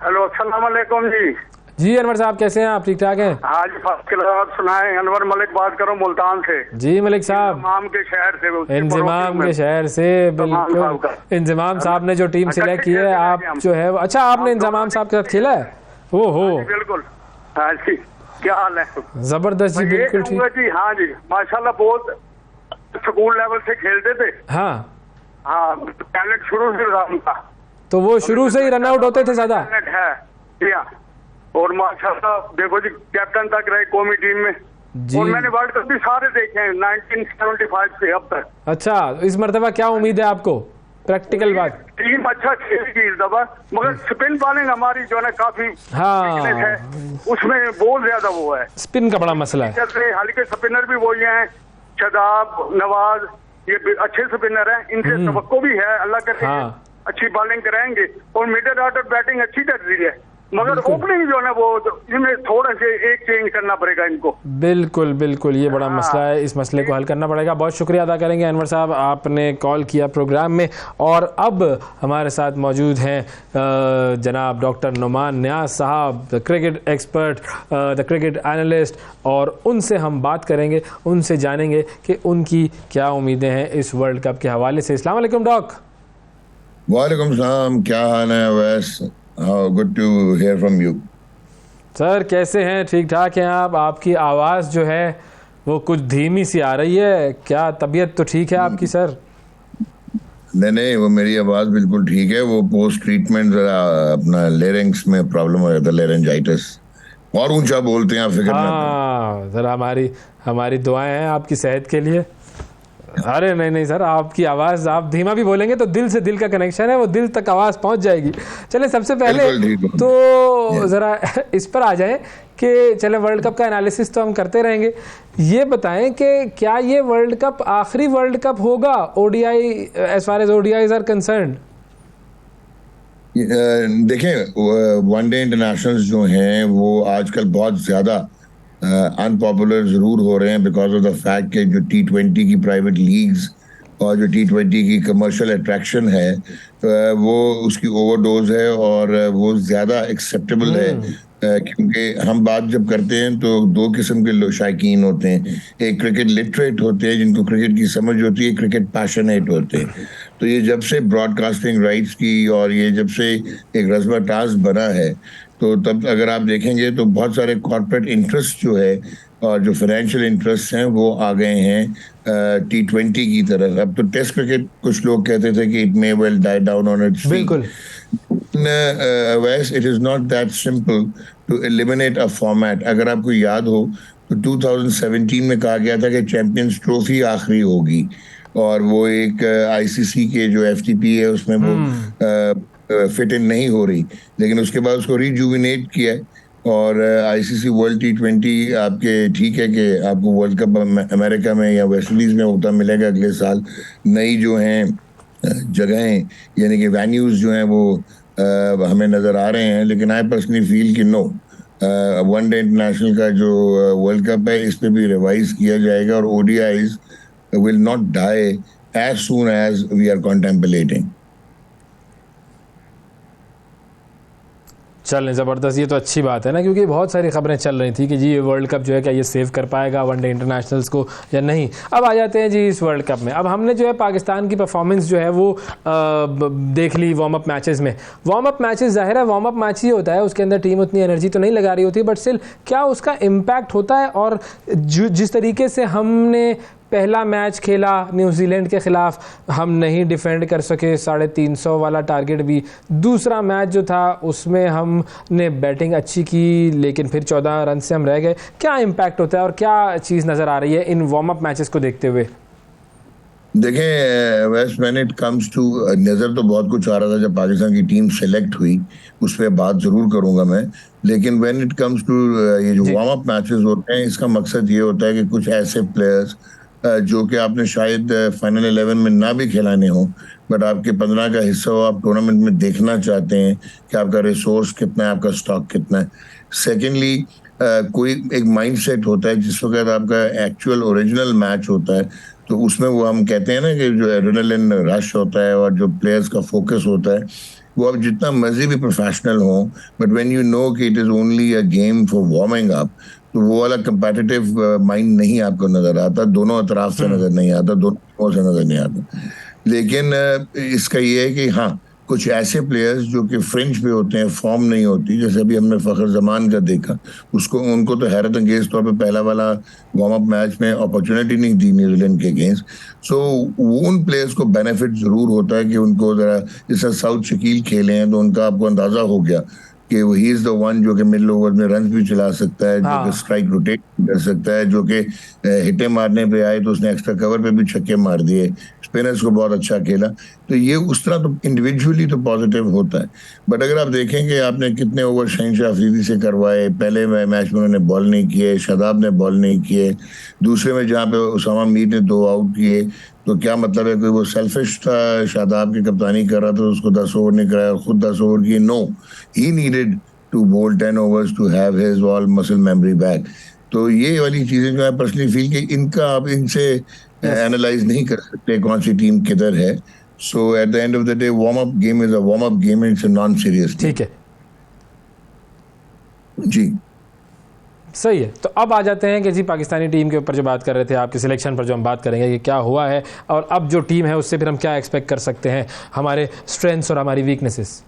हेलो, अस्सलाम वालेकुम जी। जी अनवर साहब कैसे हैं आप? ठीक ठाक हैं? हाँ जी फर्स्ट क्लास सुनाए। अनवर मलिक बात करो मुल्तान से। जी मलिक साहब, इंजमाम के शहर से। इंजमाम के शहर से, बिल्कुल। इंजमाम साहब ने जो टीम सिलेक्ट की है, आप जो है, अच्छा आपने इंजमाम साहब के साथ खेला है? ओहो बिल्कुल। हाँ जी, क्या हाल है? जबरदस्त जी, बिल्कुल ठीक जी। हाँ जी माशाल्लाह, बहुत स्कूल लेवल से खेलते थे। हाँ हाँ, टैलेंट शुरू से रहा उनका, तो वो शुरू से ही रन आउट होते थे ज्यादा है। और माशाल्लाह देखो जी, कैप्टन तक रहे कौमी टीम में जी। और मैंने वर्ल्ड कप भी सारे देखे हैं 1975 से अब तक। अच्छा, इस मर्तबा क्या उम्मीद है आपको? प्रैक्टिकल बात, टीम अच्छा खेलेगी इस दफा, मगर स्पिन बॉलिंग हमारी जो है ना काफी है, उसमें बहुत ज्यादा वो है, स्पिन का बड़ा मसला है। जैसे हल्के स्पिनर भी वही हैं, शदाब, नवाज, ये अच्छे स्पिनर हैं, इनसे तवक्को भी है, अल्लाह करे अच्छी बॉलिंग कराएंगे। और मिडिल ऑर्डर बैटिंग अच्छी कर रही है, मगर ओपनिंग जो है ना वो इनमें थोड़ा से एक चेंज करना पड़ेगा इनको। बिल्कुल बिल्कुल, ये बड़ा मसला है, इस मसले को हल करना पड़ेगा। बहुत शुक्रिया अदा करेंगे अनवर साहब, आपने कॉल किया प्रोग्राम में। और अब हमारे साथ मौजूद हैं जनाब डॉक्टर नुमान नियाज साहब, the cricket expert, the cricket analyst, और उनसे हम बात करेंगे, उनसे जानेंगे कि उनकी क्या उम्मीदें हैं इस वर्ल्ड कप के हवाले से। अस्सलाम वालेकुम डॉक। वालेकुम सलाम, क्या हाल है वैस? Good to hear from you. Sir कैसे हैं? ठीक ठाक हैं आप? आपकी आवाज़ जो है वो कुछ धीमी सी आ रही है, क्या तबीयत तो ठीक है आपकी सर? नहीं, वो मेरी आवाज़ बिल्कुल ठीक है। वो पोस्ट ट्रीटमेंट जरा अपना लेरिंग्स में प्रॉब्लम हो जाता है, लेरेंजाइटिस, और ऊंचा बोलते हैं, फिक्र हाँ जरा हमारी दुआएं हैं आपकी सेहत के लिए। अरे नहीं सर, आपकी आवाज़, आप धीमा भी बोलेंगे तो दिल से दिल का कनेक्शन है, वो दिल तक आवाज़ पहुंच जाएगी। चले सबसे पहले तो ज़रा इस पर आ जाएं कि चले वर्ल्ड कप का एनालिसिस तो हम करते रहेंगे, ये बताएं कि क्या ये वर्ल्ड कप आखिरी वर्ल्ड कप होगा ODI, as far as ODIs are concerned? देखें, वनडे इंटरनेशनल्स जो हैं वो आजकल बहुत ज़्यादा अनपॉपुलर ज़रूर हो रहे हैं बिकॉज ऑफ द फैक्ट कि जो T20 की प्राइवेट लीग्स और जो T20 की कमर्शियल अट्रैक्शन है वो उसकी ओवरडोज है और वो ज़्यादा एक्सेप्टेबल है, क्योंकि हम बात जब करते हैं तो दो किस्म के शायकीन होते हैं। एक क्रिकेट लिटरेट होते हैं जिनको क्रिकेट की समझ होती है, क्रिकेट पैशनेट होते हैं। तो ये जब से ब्रॉडकास्टिंग राइट्स की और ये जब से एक रस्म टास्क बना है, तो तब अगर आप देखेंगे तो बहुत सारे कॉर्पोरेट इंटरेस्ट जो है और जो फाइनेंशियल इंटरेस्ट हैं वो आ गए हैं T20 की तरफ। अब तो टेस्ट क्रिकेट कुछ लोग कहते थे कि it may well die down on its feet. बिल्कुल, it is not that simple to eliminate a format. अगर आपको याद हो तो 2017 में कहा गया था कि चैंपियंस ट्रॉफी आखिरी होगी, और वो एक ICC के जो FTP है उसमें वो फिट इन नहीं हो रही, लेकिन उसके बाद उसको रिजुविनेट किया और ICC वर्ल्ड T20 आपके ठीक है कि आपको वर्ल्ड कप अमेरिका में या वेस्ट इंडीज़ में होता मिलेगा अगले साल। नई जो हैं जगहें यानी कि वेन्यूज़ जो हैं वो हमें नज़र आ रहे हैं, लेकिन आई पर्सनली फील कि नो, वनडे इंटरनेशनल का जो वर्ल्ड कप है इस पर भी रिवाइज किया जाएगा और ODIs will not die as soon as we are contemplating. चलें, ज़बरदस्त, ये तो अच्छी बात है ना, क्योंकि बहुत सारी खबरें चल रही थी कि जी ये वर्ल्ड कप जो है क्या ये सेव कर पाएगा वनडे इंटरनेशनल्स को या नहीं। अब आ जाते हैं जी इस वर्ल्ड कप में। अब हमने जो है पाकिस्तान की परफॉर्मेंस जो है वो देख ली वार्म अप मैचेस में। वार्म अप मैचेस, जाहिर है वार्म अप मैच ही होता है, उसके अंदर टीम उतनी एनर्जी तो नहीं लगा रही होती, बट स्टिल क्या उसका इम्पैक्ट होता है। और जिस तरीके से हमने पहला मैच खेला न्यूजीलैंड के ख़िलाफ़, हम नहीं डिफेंड कर सके, 350 वाला टारगेट भी। दूसरा मैच जो था उसमें हमने बैटिंग अच्छी की लेकिन फिर 14 रन से हम रह गए। क्या इम्पैक्ट होता है और क्या चीज़ नज़र आ रही है इन वार्म अप मैचेस को देखते हुए? देखें वैसे व्हेन इट कम्स टू, नज़र तो बहुत कुछ आ रहा था जब पाकिस्तान की टीम सेलेक्ट हुई, उस पर बात ज़रूर करूँगा मैं, लेकिन व्हेन इट कम्स टू ये जो वार्म अप मैचेस होते हैं इसका मकसद ये होता है कि कुछ ऐसे प्लेयर्स जो कि आपने शायद फाइनल 11 में ना भी खिलाने हो, बट आपके 15 का हिस्सा हो, आप टूर्नामेंट में देखना चाहते हैं कि आपका रिसोर्स कितना है, आपका स्टॉक कितना है। सेकेंडली कोई एक माइंडसेट होता है जिस वक्त आपका एक्चुअल ओरिजिनल मैच होता है, तो उसमें वो हम कहते हैं ना कि जो एड्रेनलिन रश होता है और जो प्लेयर्स का फोकस होता है, वो अब जितना मर्जी भी प्रोफेशनल हो, बट व्हेन यू नो कि it is only a game for warming up, तो वो वाला कंपेटिटिव माइंड नहीं आपको नजर आता, दोनों अतराफ से नजर नहीं आता, दोनों से नजर नहीं आता। लेकिन इसका ये है कि हाँ, कुछ ऐसे प्लेयर्स जो कि फ्रिंज पे होते हैं, फॉर्म नहीं होती, जैसे अभी हमने फखर जमान का देखा, उनको तो हैरत अंगेज तौर पे पहला वाला वार्म अप मैच में अपॉर्चुनिटी नहीं दी न्यूजीलैंड के अगेंस्ट। सो उन प्लेयर्स को बेनिफिट जरूर होता है कि उनको जरा, जैसे साउथ शकील खेले हैं तो उनका आपको अंदाजा हो गया कि ही इज द वन जो कि मिडिल ओवर में रन भी चला सकता है, जो कि स्ट्राइक रोटेट कर सकता है, जो कि हिटे मारने पे आए तो उसने एक्स्ट्रा कवर पे भी छक्के मार दिए, स्पिनर्स को बहुत अच्छा खेला। तो ये उस तरह तो इंडिविजुअली तो पॉजिटिव होता है। बट अगर आप देखें कि आपने कितने ओवर शहनशाह अफरीदी से करवाए, पहले मैच में उन्होंने बॉल नहीं किए, शादाब ने बॉल नहीं किए, दूसरे में जहाँ पे उसामा मीर ने 2 आउट किए, तो क्या मतलब है कि वो सेल्फिश था, शादाब की कप्तानी कर रहा था, उसको 10 ओवर नहीं कराया, खुद 10 ओवर किए? No, he needed to bowl 10 overs to have his all muscle memory back. तो ये वाली चीजें जो है पर्सनली फील कि इनका आप इनसे एनालाइज नहीं कर सकते कौन सी टीम किधर है। So at the end of the day warm up game is a warm up game, it's a non serious. ठीक है जी, सही है। तो अब आ जाते हैं कि जी पाकिस्तानी टीम के ऊपर जो बात कर रहे थे, आपके सिलेक्शन पर जो हम बात करेंगे कि क्या हुआ है और अब जो टीम है उससे फिर हम क्या एक्सपेक्ट कर सकते हैं, हमारे स्ट्रेंथ्स और हमारी वीकनेसेस।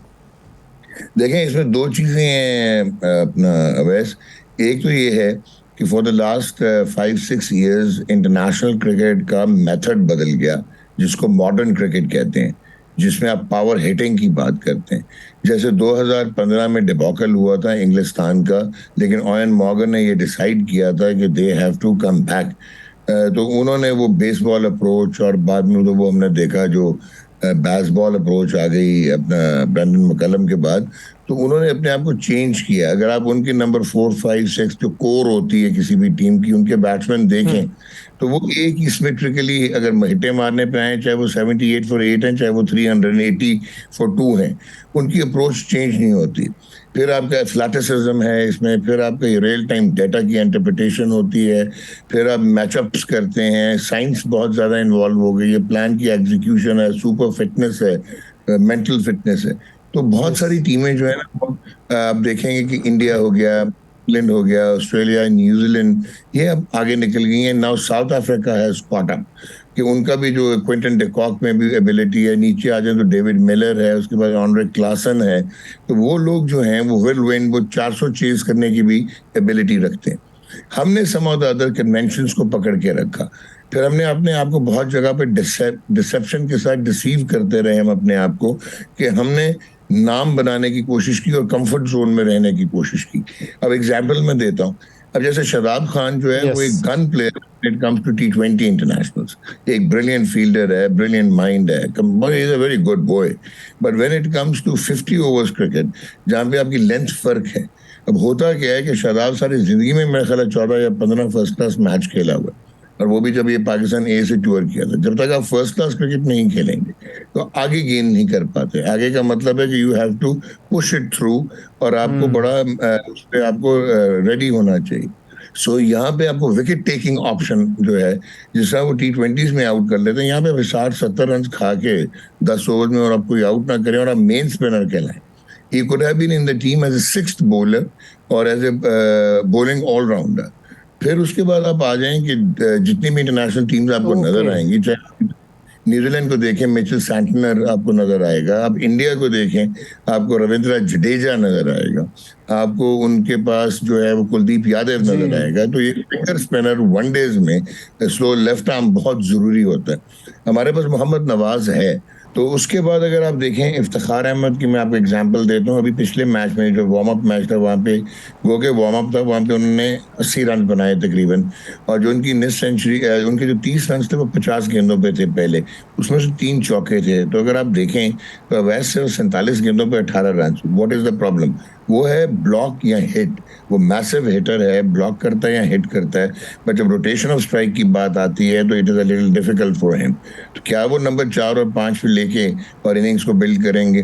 देखें इसमें 2 चीजें हैं अपना अवैस। एक तो ये है कि for the last 5-6 years international cricket का मेथड बदल गया, जिसको मॉडर्न क्रिकेट कहते हैं, जिसमें आप पावर हिटिंग की बात करते हैं। जैसे 2015 में डिबॉकल हुआ था इंग्लिस्तान का, लेकिन ऑयन मॉर्गन ने ये डिसाइड किया था कि they have to come back. तो उन्होंने वो बेसबॉल अप्रोच, और बाद में तो वो हमने देखा जो बेसबॉल अप्रोच आ गई अपना ब्रैंडन मैकलम के बाद, तो उन्होंने अपने आप को चेंज किया। अगर आप उनके नंबर 4, 5, 6 जो कोर होती है किसी भी टीम की, उनके बैट्समैन देखें तो वो एक ही सिमेट्रिकली अगर हिटे मारने पे आए, चाहे वो 78 फॉर 8 हैं, चाहे वो 380 फॉर 2 हैं, उनकी अप्रोच चेंज नहीं होती। फिर आपका एथलेटिसिज्म है इसमें, फिर आपका रियल टाइम डेटा की इंटरप्रिटेशन होती है, फिर आप मैचअप्स करते हैं, साइंस बहुत ज़्यादा इन्वॉल्व हो गई है, प्लान की एग्जीक्यूशन है, सुपर फिटनेस है, मेंटल फिटनेस है। तो बहुत सारी टीमें जो है ना, आप देखेंगे कि इंडिया हो गया, इंग्लैंड हो गया, ऑस्ट्रेलिया, न्यूजीलैंड, ये अब आगे निकल गई हैं। नाउ साउथ अफ्रीका है स्पॉट अप कि उनका भी जो क्विंटन डिकॉक में भी एबिलिटी है, नीचे आ जाए तो डेविड मिलर है, उसके बाद ऑनरे क्लासन है। तो वो लोग जो हैं वो विल विन, वो 400 चेज करने की भी एबिलिटी रखते हैं। हमने सम ऑफ द अदर कन्वेंशंस को पकड़ के रखा, फिर हमने अपने आप को बहुत जगह पे डिसेप्शन के साथ डिसीव करते रहे हम अपने आप को, कि हमने नाम बनाने की कोशिश की और कंफर्ट जोन में रहने की कोशिश की। अब एग्जांपल मैं देता हूँ, अब जैसे शादाब खान जो है वो एक gun player it comes to T20 internationals, एक ब्रिलियंट फील्डर है, ब्रिलियंट माइंड है, is a very good boy, but when it comes to 50 overs cricket, जहाँ पे आपकी लेंथ फर्क है। अब होता क्या है कि शादाब सारी जिंदगी में मेरे ख्याल 14 या 15 फर्स्ट क्लास मैच खेला हुआ, और वो भी जब ये पाकिस्तान ए से टूर किया था। जब तक आप फर्स्ट क्लास क्रिकेट नहीं खेलेंगे तो आगे गेन नहीं कर पाते। आगे का मतलब है कि you have to push it through, और आपको बड़ा उस पर आपको रेडी होना चाहिए। सो यहाँ पे आपको विकेट टेकिंग ऑप्शन जो है, जिस तरह वो T20s में आउट कर लेते हैं, यहाँ पे 60-70 रन खा के 10 ओवर में और आप कोई आउट ना करें और आप मेन स्पिनर कहलाएं। He could have been in the team as a 6th bowler और एज ए bowling ऑलराउंडर। फिर उसके बाद आप आ जाएं कि जितनी भी इंटरनेशनल टीम्स आपको नजर आएंगी, चाहे न्यूजीलैंड को देखें मिचेल सैंटनर आपको नजर आएगा, आप इंडिया को देखें आपको रविंद्र जडेजा नजर आएगा, आपको उनके पास जो है वो कुलदीप यादव नजर आएगा। तो ये फिंगर स्पिनर वनडेज में स्लो लेफ्ट आर्म बहुत जरूरी होता है। हमारे पास मोहम्मद नवाज है। तो उसके बाद अगर आप देखें इफ्तिखार अहमद की मैं आपको एग्जांपल देता हूँ, अभी पिछले मैच में जो वार्म अप मैच था वहाँ पे वो के वार्म अप था, वहाँ पे उन्होंने 80 रन बनाए तकरीबन, और जो उनकी निस सेंचुरी उनके जो 30 रन थे वो 50 गेंदों पे थे पहले, उसमें से 3 चौके थे। तो अगर आप देखें तो वैसे 47 गेंदों पे 18 run. What is the problem? वो है ब्लॉक या हिट। वो मैसिव हिटर है, ब्लॉक करता है या हिट करता है, बट जब रोटेशन ऑफ स्ट्राइक की बात आती है तो it is a little difficult for him. तो क्या वो नंबर 4 और 5 पे लेके और इनिंग्स को बिल्ड करेंगे?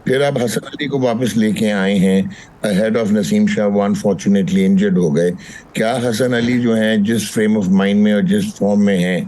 फिर आप हसन अली को वापस लेके आए हैं अहेड ऑफ नसीम शाह, वो अनफॉर्चुनेटली इंजर्ड हो गए। क्या हसन अली जो है जिस फ्रेम ऑफ माइंड में और जिस फॉर्म में है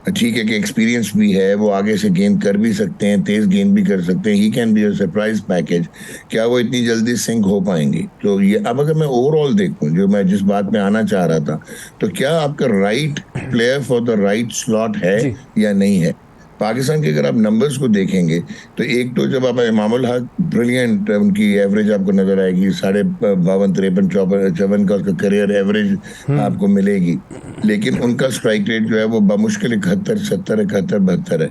ठीक है कि एक्सपीरियंस भी है, वो आगे से गेंद कर भी सकते हैं, तेज गेंद भी कर सकते हैं, ही can be a surprise package. क्या वो इतनी जल्दी सिंक हो पाएंगे? तो ये अब अगर मैं ओवरऑल देखूं, जो मैं जिस बात में आना चाह रहा था, तो क्या आपका right player for the right slot है या नहीं है? पाकिस्तान के अगर आप नंबर्स को देखेंगे तो एक तो जब आप इमामुल हक ब्रिलियंट, उनकी एवरेज आपको नजर आएगी 52, 53, 54 का उसका करियर एवरेज आपको मिलेगी, लेकिन उनका स्ट्राइक रेट जो है वो बमुश्किल 71, 70, 71, 72 है।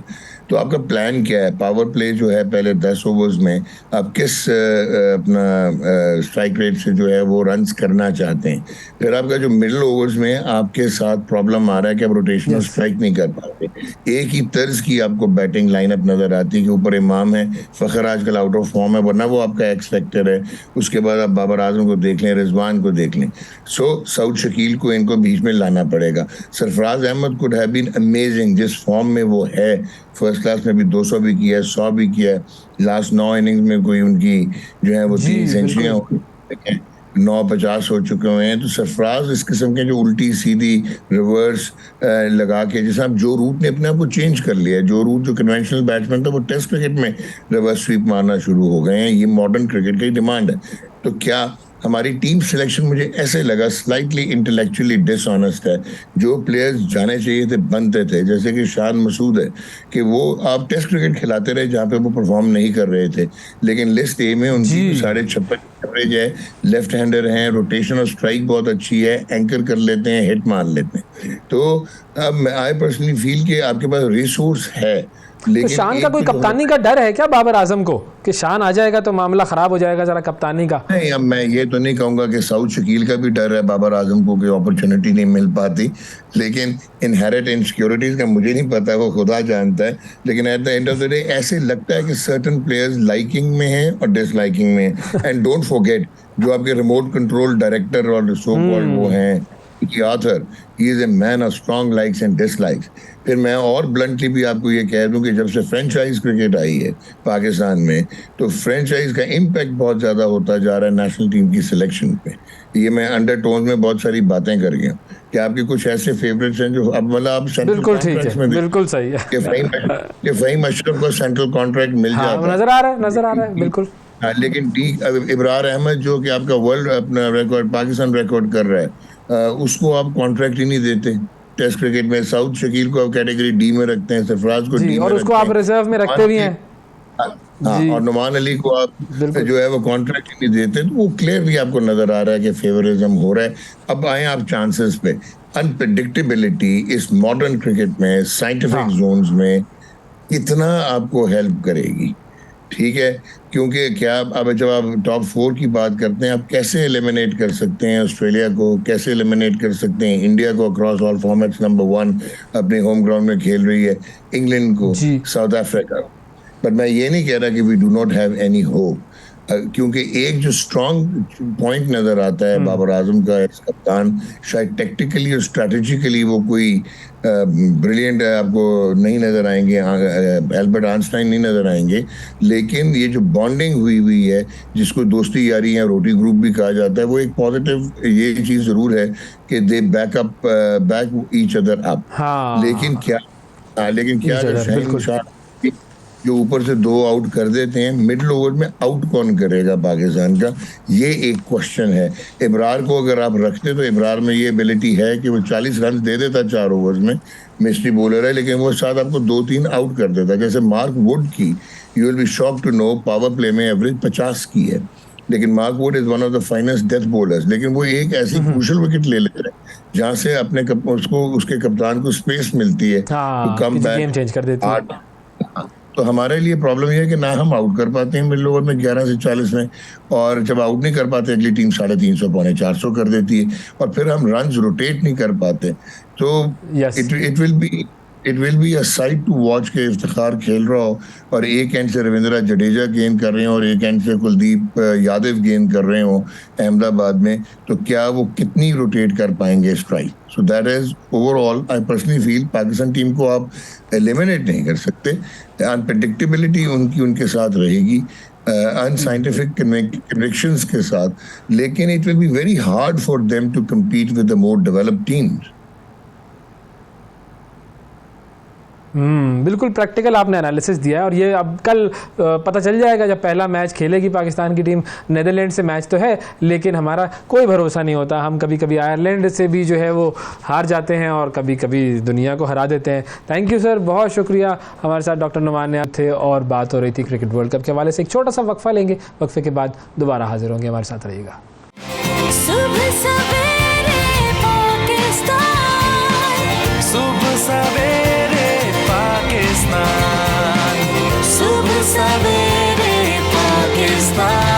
तो आपका प्लान क्या है? पावर प्ले जो है पहले 10 ओवर्स में आप किस अपना स्ट्राइक रेट से जो है वो रन्स करना चाहते हैं? फिर आपका जो मिडिल ओवर्स में आपके साथ प्रॉब्लम आ रहा है कि आप रोटेशनल स्ट्राइक नहीं कर पाते, एक ही तर्ज की आपको बैटिंग लाइनअप नजर आती है कि ऊपर इमाम है, फखर आजकल आउट ऑफ फॉर्म है, वरना वो आपका एक्स फैक्टर है। उसके बाद आप बाबर आजम को देख लें, रिजवान को देख लें। सो सऊद शकील को इनको बीच में लाना पड़ेगा। Sarfaraz Ahmed could have been amazing, जिस फॉर्म में वो है, फर्स्ट क्लास में भी 200 भी किया है, 100 भी किया है, लास्ट 9 इनिंग्स में कोई उनकी जो है वो 3 सेंचुरियां 9-50 हो चुके हुए हैं। तो सरफराज इस किस्म के जो उल्टी सीधी रिवर्स लगा के, जैसे आप जो रूट ने अपने आप को चेंज कर लिया है, जो रूट जो कन्वेंशनल बैट्समैन था वो टेस्ट क्रिकेट में रिवर्स स्वीप मारना शुरू हो गए हैं। ये मॉडर्न क्रिकेट की डिमांड है। तो क्या हमारी टीम सिलेक्शन मुझे ऐसे लगा स्लाइटली इंटेलेक्चुअली डिसऑनेस्ट है। जो प्लेयर्स जाने चाहिए थे बनते थे, जैसे कि शान मसूद है कि वो आप टेस्ट क्रिकेट खिलाते रहे जहाँ पे वो परफॉर्म नहीं कर रहे थे, लेकिन लिस्ट ए में उनकी 56 एवरेज है, लेफ्ट हैंडर हैं, रोटेशन और स्ट्राइक बहुत अच्छी है, एंकर कर लेते हैं, हिट मार लेते हैं। तो अब आई पर्सनली फील कि आपके पास रिसोर्स है। तो शान का कोई कप्तानी का डर है क्या बाबर आजम को, कि शान आ जाएगा तो मामला खराब हो जाएगा जरा कप्तानी का? नहीं, अब मैं ये तो नहीं कहूंगा कि सऊद शकील का भी डर है बाबर आजम को कि अपॉर्चुनिटी नहीं मिल पाती, लेकिन इनहेरिट इनसिक्योरिटीज का मुझे नहीं पता, वो खुदा जानता है। लेकिन eight the end of the day ऐसे लगता है कि सर्टेन प्लेयर्स लाइकिंग में हैं और डिसलाइकिंग में हैं। एंड डोंट फॉरगेट, जो आपके रिमोट कंट्रोल डायरेक्टर और सो कॉल्ड वो हैं, author, he is a man of strong likes and dislikes. फिर मैं और ब्लंटली भी आपको ये कह दूं कि जब से फ्रेंचाइज क्रिकेट आई है पाकिस्तान में, तो फ्रेंचाइज का इम्पैक्ट बहुत ज़्यादा होता जा रहा है नेशनल टीम की सिलेक्शन पे। ये मैं अंडरटोन में बहुत सारी बातें कर गया कि आपके कुछ ऐसे फेवरेट्स हैं जो अब मतलब आप सेंट्रल बिल्कुल ठीक है, बिल्कुल सही है कि फ़हीम अशरफ को सेंट्रल कॉन्ट्रैक्ट मिल जाता है, नजर आ रहा है बिल्कुल। लेकिन इब्रार अहमद जो कि आपका वर्ल्ड अपना रिकॉर्ड पाकिस्तान रिकॉर्ड कर रहा है, उसको आप कॉन्ट्रैक्ट ही नहीं देते टेस्ट क्रिकेट में। साउथ शकील को आप कैटेगरी डी में रखते हैं, सरफराज को डी और उसको आप रिजर्व में रखते भी हैं। हाँ, और नुमान अली को आप जो है वो कॉन्ट्रैक्ट नहीं देते, तो वो क्लियरली आपको नजर आ रहा है कि फेवरिज्म हो रहा है। अब आए आप चांसेस पे। अनप्रेडिक्टेबिलिटी इस मॉडर्न क्रिकेट में, साइंटिफिक जोन्स में कितना आपको हेल्प करेगी? ठीक है, क्योंकि क्या अब जब आप टॉप 4 की बात करते हैं, आप कैसे एलिमिनेट कर सकते हैं ऑस्ट्रेलिया को, कैसे एलिमिनेट कर सकते हैं इंडिया को अक्रॉस ऑल फॉर्मेट्स, नंबर 1 अपने होम ग्राउंड में खेल रही है, इंग्लैंड को, साउथ अफ्रीका। बट मैं ये नहीं कह रहा कि we do not have any hope, क्योंकि एक जो स्ट्रॉन्ग पॉइंट नजर आता है बाबर आजम का एज कप्तान, शायद टेक्टिकली और स्ट्रेटेजिकली वो कोई ब्रिलियंट आपको नहीं नजर आएंगे, एल्बर्ट आइंस्टाइन नहीं नजर आएंगे, लेकिन ये जो बॉन्डिंग हुई है, जिसको दोस्ती यारी या रोटी ग्रुप भी कहा जाता है, वो एक पॉजिटिव ये चीज जरूर है कि दे बैक ईच अदर अप। लेकिन क्या जो ऊपर से 2 आउट कर देते हैं, मिडिल ओवर में आउट कौन करेगा पाकिस्तान का? ये एक क्वेश्चन है। इब्रार को अगर आप रखते तो इब्रार में ये एबिलिटी है कि वो 40 रन दे देता 4 ओवर्स में, मिस्ट्री बॉलर है, लेकिन वो साथ आपको 2-3 आउट कर देता। जैसे मार्क वुड की, you will be shocked to know, power play में एवरेज 50 की है, लेकिन Mark Wood is one of the finest death bowlers, लेकिन वो एक ऐसी क्रूशियल विकेट ले लेते हैं जहाँ से अपने उसके कप्तान को स्पेस मिलती है तो कम बैक चेंज कर देती है। तो हमारे लिए प्रॉब्लम ये है कि ना हम आउट कर पाते हैं मिडिल ओवर में 11 से 40 में, और जब आउट नहीं कर पाते अगली टीम 350 पौने 400 कर देती है, और फिर हम रन्स रोटेट नहीं कर पाते। तो it will be a sight to watch के इफ्तिखार खेल रहा हो और एक एंड से रविंद्रा जडेजा गेंद कर रहे हो और एक एंड से कुलदीप यादव गेंद कर रहे हो अहमदाबाद में, तो क्या वो कितनी रोटेट कर पाएंगे strike? So that is overall I personally feel Pakistan team को आप एलिमिनेट नहीं कर सकते। अनप्रेडिक्टेबिलिटी उनके साथ रहेगी, अनसाइंटिफिक कन्विक्शंस के साथ, लेकिन it will be very hard for them to compete with the more developed teams. बिल्कुल प्रैक्टिकल आपने एनालिसिस दिया है, और ये अब कल पता चल जाएगा जब पहला मैच खेलेगी पाकिस्तान की टीम। नेदरलैंड से मैच तो है, लेकिन हमारा कोई भरोसा नहीं होता। हम कभी कभी आयरलैंड से भी जो है वो हार जाते हैं और कभी कभी दुनिया को हरा देते हैं। थैंक यू सर, बहुत शुक्रिया। हमारे साथ डॉक्टर नुमान थे और बात हो रही थी क्रिकेट वर्ल्ड कप के हवाले से। एक छोटा सा वक्फा लेंगे, वक्फे के बाद दोबारा हाजिर होंगे। हमारे साथ रहिएगा। सुबह सवेरे पाकिस्तान, सुबह सवेरे पाकिस्तान, सुबह सवेरे पाकिस्तान।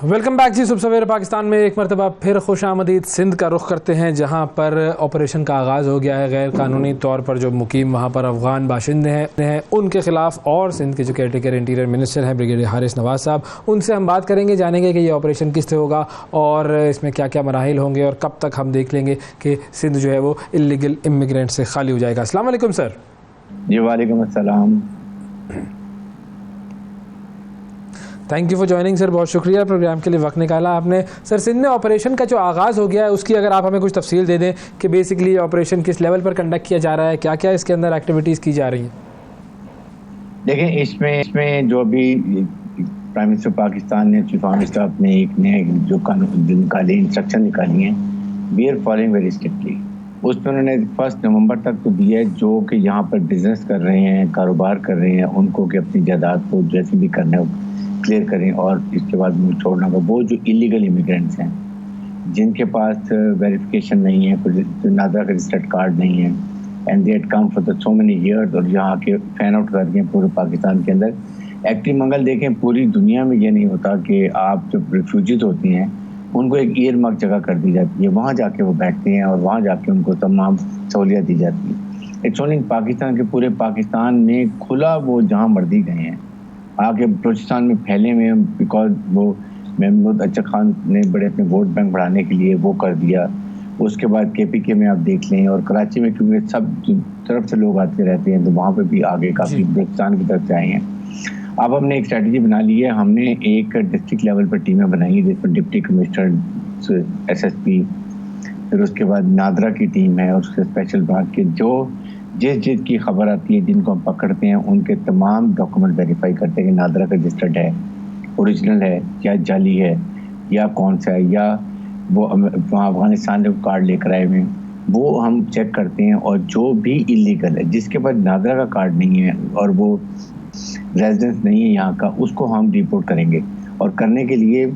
वेलकम बैक जी। सुबह सवेरे पाकिस्तान में एक मरतबा फिर खुश आमदीद। सिंध का रुख करते हैं, जहां पर ऑपरेशन का आगाज़ हो गया है। गैर कानूनी तौर पर जो मुकीम वहां पर अफगान बाशिंदे हैं उनके खिलाफ, और सिंध के जो केयरटेकर इंटीरियर मिनिस्टर हैं ब्रिगेडियर हारिस नवाज साहब, उनसे हम बात करेंगे, जानेंगे कि ये ऑपरेशन किस तरह होगा और इसमें क्या क्या मराहिल होंगे और कब तक हम देख लेंगे कि सिंध जो है वो इलीगल इमिग्रेंट से खाली हो जाएगा। अस्सलाम वालेकुम सर। जी वालेकुम अस्सलाम। Thank you for joining sir, बहुत शुक्रिया प्रोग्राम के लिए वक्त निकाला आपने। सर, सिंध में ऑपरेशन का जो आगाज़ हो गया है उसकी अगर आप हमें कुछ तफसील दे दें कि बेसिकली ऑपरेशन किस लेवल पर कंडक्ट किया जा रहा है, क्या क्या इसके अंदर एक्टिविटीज़ की जा रही हैं। देखें, इसमें जो अभी प्राइम मिनिस्टर पाकिस्तान ने, चीफ ऑफ स्टाफ ने एक नए जो कानून निकाली, इंस्ट्रक्शन निकाली हैं, we are following very strictly. उसमें उन्होंने 1 नवंबर तक तो दिया है जो कि यहाँ पर बिजनेस कर रहे हैं, कारोबार कर रहे हैं, उनको कि अपनी जायदाद को जैसे भी करना है क्लियर करें और इसके बाद मुल्क छोड़ना होगा। वो जो इलीगल इमिग्रेंट्स हैं, जिनके पास वेरिफिकेशन नहीं है, कुछ नादरा का रजिस्टर्ड कार्ड नहीं है, and they had come for so many years, और यहाँ के फैन आउट कर दिए पूरे पाकिस्तान के अंदर। एक्टिव मंगल देखें, पूरी दुनिया में ये नहीं होता कि आप जब रिफ्यूजीज होते हैं उनको एक ईयर मार्क जगह कर दी जाती है, वहाँ जाके वो बैठते हैं और वहाँ जाके उनको तमाम सहूलियत दी जाती है। इट्स ओनली पाकिस्तान के, पूरे पाकिस्तान में खुला वो जहाँ मर्जी गए हैं, आगे बलूचिस्तान में फैले हुए हैं, बिकॉज वो महमूद अच्छा खान ने बड़े अपने वोट बैंक बढ़ाने के लिए वो कर दिया। उसके बाद KPK में आप देख लें, और कराची में क्योंकि सब तरफ से लोग आते रहते हैं तो वहाँ पे भी आगे काफ़ी बलूचिस्तान की तरफ से आए हैं। अब हमने एक स्ट्रैटेजी बना ली है। हमने एक डिस्ट्रिक्ट लेवल पर टीमें बनाई है, जिसमें डिप्टी कमिश्नर, SSP, फिर उसके बाद नादरा की टीम है और उसके स्पेशल ब्रांच के जो जिस की खबर आती है, जिनको हम पकड़ते हैं, उनके तमाम डॉक्यूमेंट वेरीफाई करते हैं कि नादरा का रजिस्टर्ड है, ओरिजिनल है या जाली है या कौन सा है, या वो वहाँ अफगानिस्तान से कार्ड लेकर आए हुए, वो हम चेक करते हैं। और जो भी इलीगल है, जिसके पास नादरा का कार्ड नहीं है और वो रेजिडेंस नहीं है यहाँ का, उसको हम रिपोर्ट करेंगे। और करने के लिए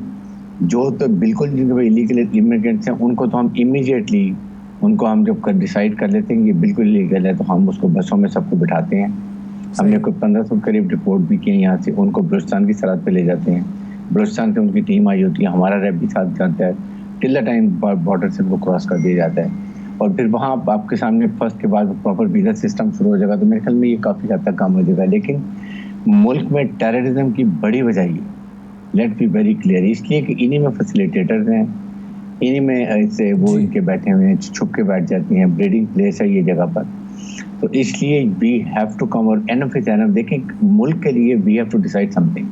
जो तो बिल्कुल जिनके इलीगल इमिग्रेंट्स हैं उनको तो हम इमीडिएटली उनको हम जब डिसाइड कर लेते हैं कि बिल्कुल लीगल है तो हम उसको बसों में सबको बिठाते हैं। हमने कोई 1500 करीब रिपोर्ट भी की है यहाँ से, उनको बलूचिस्तान की सरहद पे ले जाते हैं। बलूचिस्तान से उनकी टीम आई होती है, हमारा रैप भी साथ जाता है, टिल्ला टाइम बॉर्डर से उनको क्रॉस कर दिया जाता है। और फिर वहाँ आपके सामने फर्स्ट के बाद प्रॉपर वीज़ा सिस्टम शुरू हो जाएगा। तो मेरे ख्याल में ये काफ़ी हद तक काम हो जाएगा। लेकिन मुल्क में टेररिज्म की बड़ी वजह ये, लेट बी वेरी क्लियर, इसलिए कि इन्हीं में फैसिलिटेटर्स हैं, इन्हीं में ऐसे वो इनके बैठे हुए हैं, छुप के बैठ जाती हैं, ब्रीडिंग प्लेस है ये जगह पर। तो इसलिए वी हैव टू कम, और एनफ इज एनफ। देखें, मुल्क के लिए we have to decide something,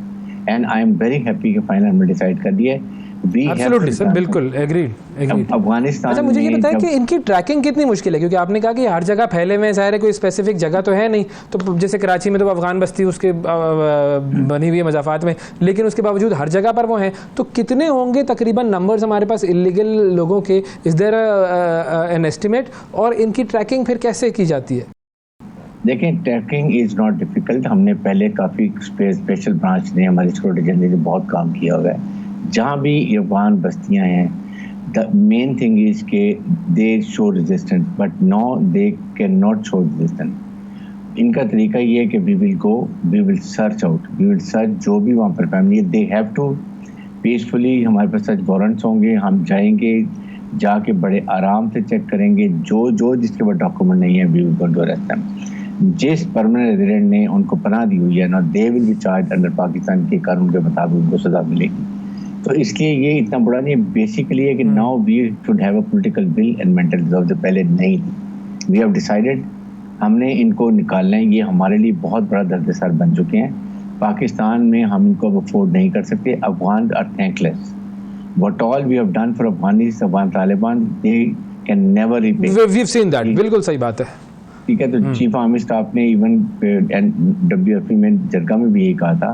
and I am very happy कि फाइनल हमने डिसाइड कर दिया है। एब्सोल्युटली सर, बिल्कुल एग्रीड। अफगानिस्तान, अच्छा, मुझे ये बताएं कि इनकी ट्रैकिंग कितनी मुश्किल है, क्योंकि आपने कहा कि हर जगह फैले हुए, ज़ाहिर है कोई स्पेसिफिक जगह तो है नहीं। तो जैसे कराची में तो अफगान बस्ती उसके बनी हुई है मज़ाफ़ात में, लेकिन उसके बावजूद हर जगह पर वो हैं। तो कितने होंगे तकरीबन नंबर्स हमारे पास इलीगल लोगों के? Is there an estimate? और इनकी ट्रैकिंग फिर कैसे की जाती है? देखें, ट्रैकिंग इज़ नॉट डिफ़िकल्ट। हमने पहले काफ़ी स्पेशल ब्रांच ने, हमारी सिक्योरिटी एजेंसी ने बहुत काम किया हुआ है। जहाँ भी अफगान बस्तियाँ हैं, द मेन थिंग इज़ के they show resistance, but no they can not show resistance. इनका तरीका ये है कि we will search out, we will search जो भी वहाँ पर family, they have to peacefully, हमारे पास सर्च वारंट्स होंगे, हम जाएंगे, जाके बड़े आराम से चेक करेंगे, जो जिसके पास डॉक्यूमेंट नहीं है we will go to arrest them. जिस परमानेंट रेजिडेंट ने उनको पनाह दी हुई है ना, they will be charge under Pakistan के कानून के मुताबिक उनको सजा मिलेगी। तो इसलिए ये इतना बड़ा नहीं, बेसिकली है कि now we should have a political will and mental resolve, जो पहले नहीं थी। वी हैव डिसाइडेड, हमने इनको निकालना है। ये हमारे लिए बहुत बड़ा दर्द-ए-सर बन चुके हैं। पाकिस्तान में हम इनको अब अफोर्ड नहीं कर सकते। Afghan are thankless, what all we have done for Afghanis, Afghan Taliban, they can never repay. We have seen that, बिल्कुल सही बात है। ठीक है, तो चीफ आर्मी स्टाफ ने इवन WFP में जरगा में भी यही कहा था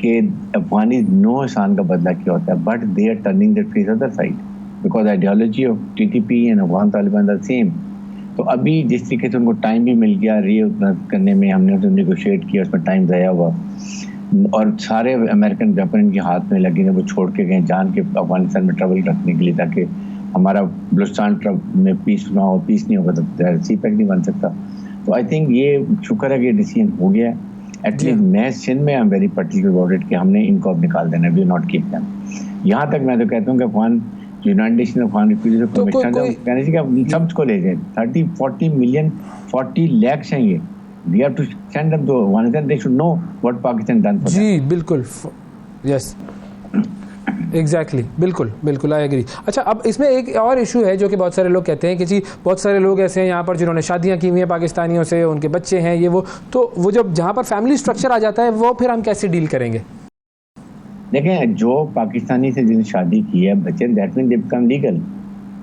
कि अफगानी नो इंसान का बदला क्या होता है, but they are turning their face other side because ideology of TTP and Afghan Taliban are same. तो अभी जिस तरीके से उनको टाइम भी मिल गया रीऑर्गेनाइज करने में, हमने उनसे नेगोशिएट किया, उसमें टाइम ज़ाया हुआ, और सारे अमेरिकन वेपन इनके हाथ में लगे, वो छोड़ के गए जान के अफगानिस्तान में ट्रैवल रखने के लिए, ताकि हमारा बलूचिस्तान में पीस ना हो। पीस नहीं होगा तो CPEC नहीं बन सकता। तो आई थिंक ये शुक्र है कि डिसीजन हो गया। एटलीस्ट मैं सिंध में आई am very particular about it कि हमने इनको अब निकाल देना, वी नॉट कीप देम। यहाँ तक मैं तो कहता हूँ कि Afghan United nation Afghan refugee commission कहने से कि सबको ले जाए, 30-40 मिलियन 40 लाख हैं ये, we have to send them to Afghanistan, they should know what Pakistan done for them। जी बिल्कुल, यस एग्जैक्टली, बिल्कुल आई एग्री। अच्छा, अब इसमें एक और इशू है जो कि बहुत सारे लोग कहते हैं कि जी बहुत सारे लोग ऐसे हैं यहाँ पर जिन्होंने शादियाँ की हुई हैं पाकिस्तानियों से, उनके बच्चे हैं ये वो, तो वो जब जहाँ पर फैमिली स्ट्रक्चर आ जाता है वो फिर हम कैसे डील करेंगे? देखें, जो पाकिस्तानी से जिन्हें शादी की है बच्चे, that mean they become legal.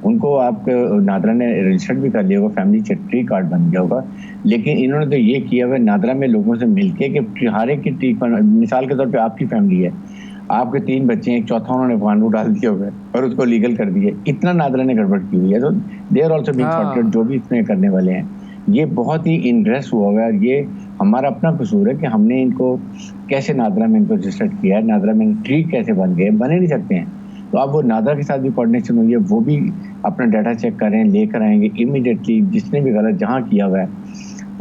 उनको आप नादरा ने रजिस्टर्ड भी कर लिया होगा, फैमिली ट्री कार्ड बन गया होगा, लेकिन इन्होंने तो ये किया हुआ नादरा में लोगों से मिलके कि हर एक की ट्री, मिसाल के तौर पे आपकी फैमिली है, आपके 3 बच्चे हैं, एक चौथा उन्होंने अफगान को डाल दिया हुआ है और उसको लीगल कर दिए। इतना नादरा ने गड़बड़ की हुई है। तो they are also being sorted, जो भी इसमें करने वाले हैं। ये बहुत ही इंटरेस्ट हुआ हुआ है, ये हमारा अपना कसूर है कि हमने इनको कैसे नादरा में इनको रजिस्टर्ड किया है, नादरा में ट्री कैसे बन गए, बने नहीं सकते हैं। तो अब वो नादरा के साथ भी कोऑर्डिनेशन हुई है, वो भी अपना डाटा चेक करें, लेकर आएंगे इमीडिएटली, जिसने भी गलत जहाँ किया हुआ है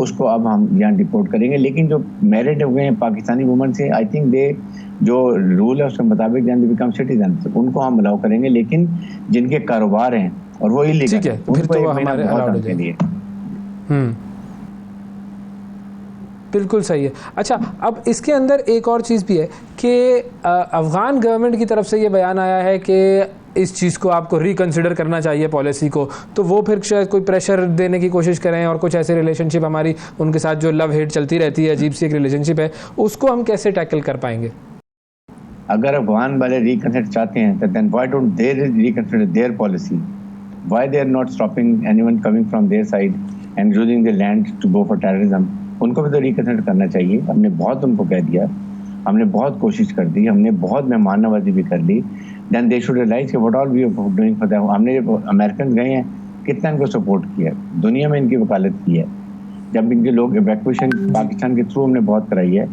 उसको अब हम यहाँ डिपोर्ट करेंगे। लेकिन जो मैरिड हुए हैं पाकिस्तानी वुमन से, आई थिंक दे जो रूल है उसके मुताबिक दे बिकम सिटीजन, उनको हम अलाउ करेंगे। लेकिन जिनके कारोबार हैं और वो इलीगल है, फिर तो हमारे अलाउड हो जाएंगे। बिल्कुल सही है। अच्छा, अब इसके अंदर एक और चीज़ भी है कि अफ़गान गवर्नमेंट की तरफ से ये बयान आया है कि इस चीज़ को आपको रिकंसिडर करना चाहिए पॉलिसी को, तो वो फिर शायद कोई प्रेशर देने की कोशिश करें और कुछ ऐसे रिलेशनशिप हमारी उनके साथ जो लव हेट चलती रहती है, अजीब सी एक रिलेशनशिप है, उसको हम कैसे टैकल कर पाएंगे? अगर अफगान वाले रिकंसिडर चाहते हैं तो then why don't they reconsider their policy? Why they are not stopping anyone coming from their side and using the land to go for terrorism? उनको भी तो रिकंसिडर करना चाहिए। हमने बहुत उनको कह दिया, हमने बहुत कोशिश कर दी, हमने बहुत मेहमान नवाजी भी कर ली। देन दे शुड रियलाइज कि what all we are doing for them. हमने अमेरिकन गए हैं, कितना इनको सपोर्ट किया है, दुनिया में इनकी वकालत की है। जब इनके लोग इवैक्यूएशन पाकिस्तान के थ्रू हमने बहुत कराई है,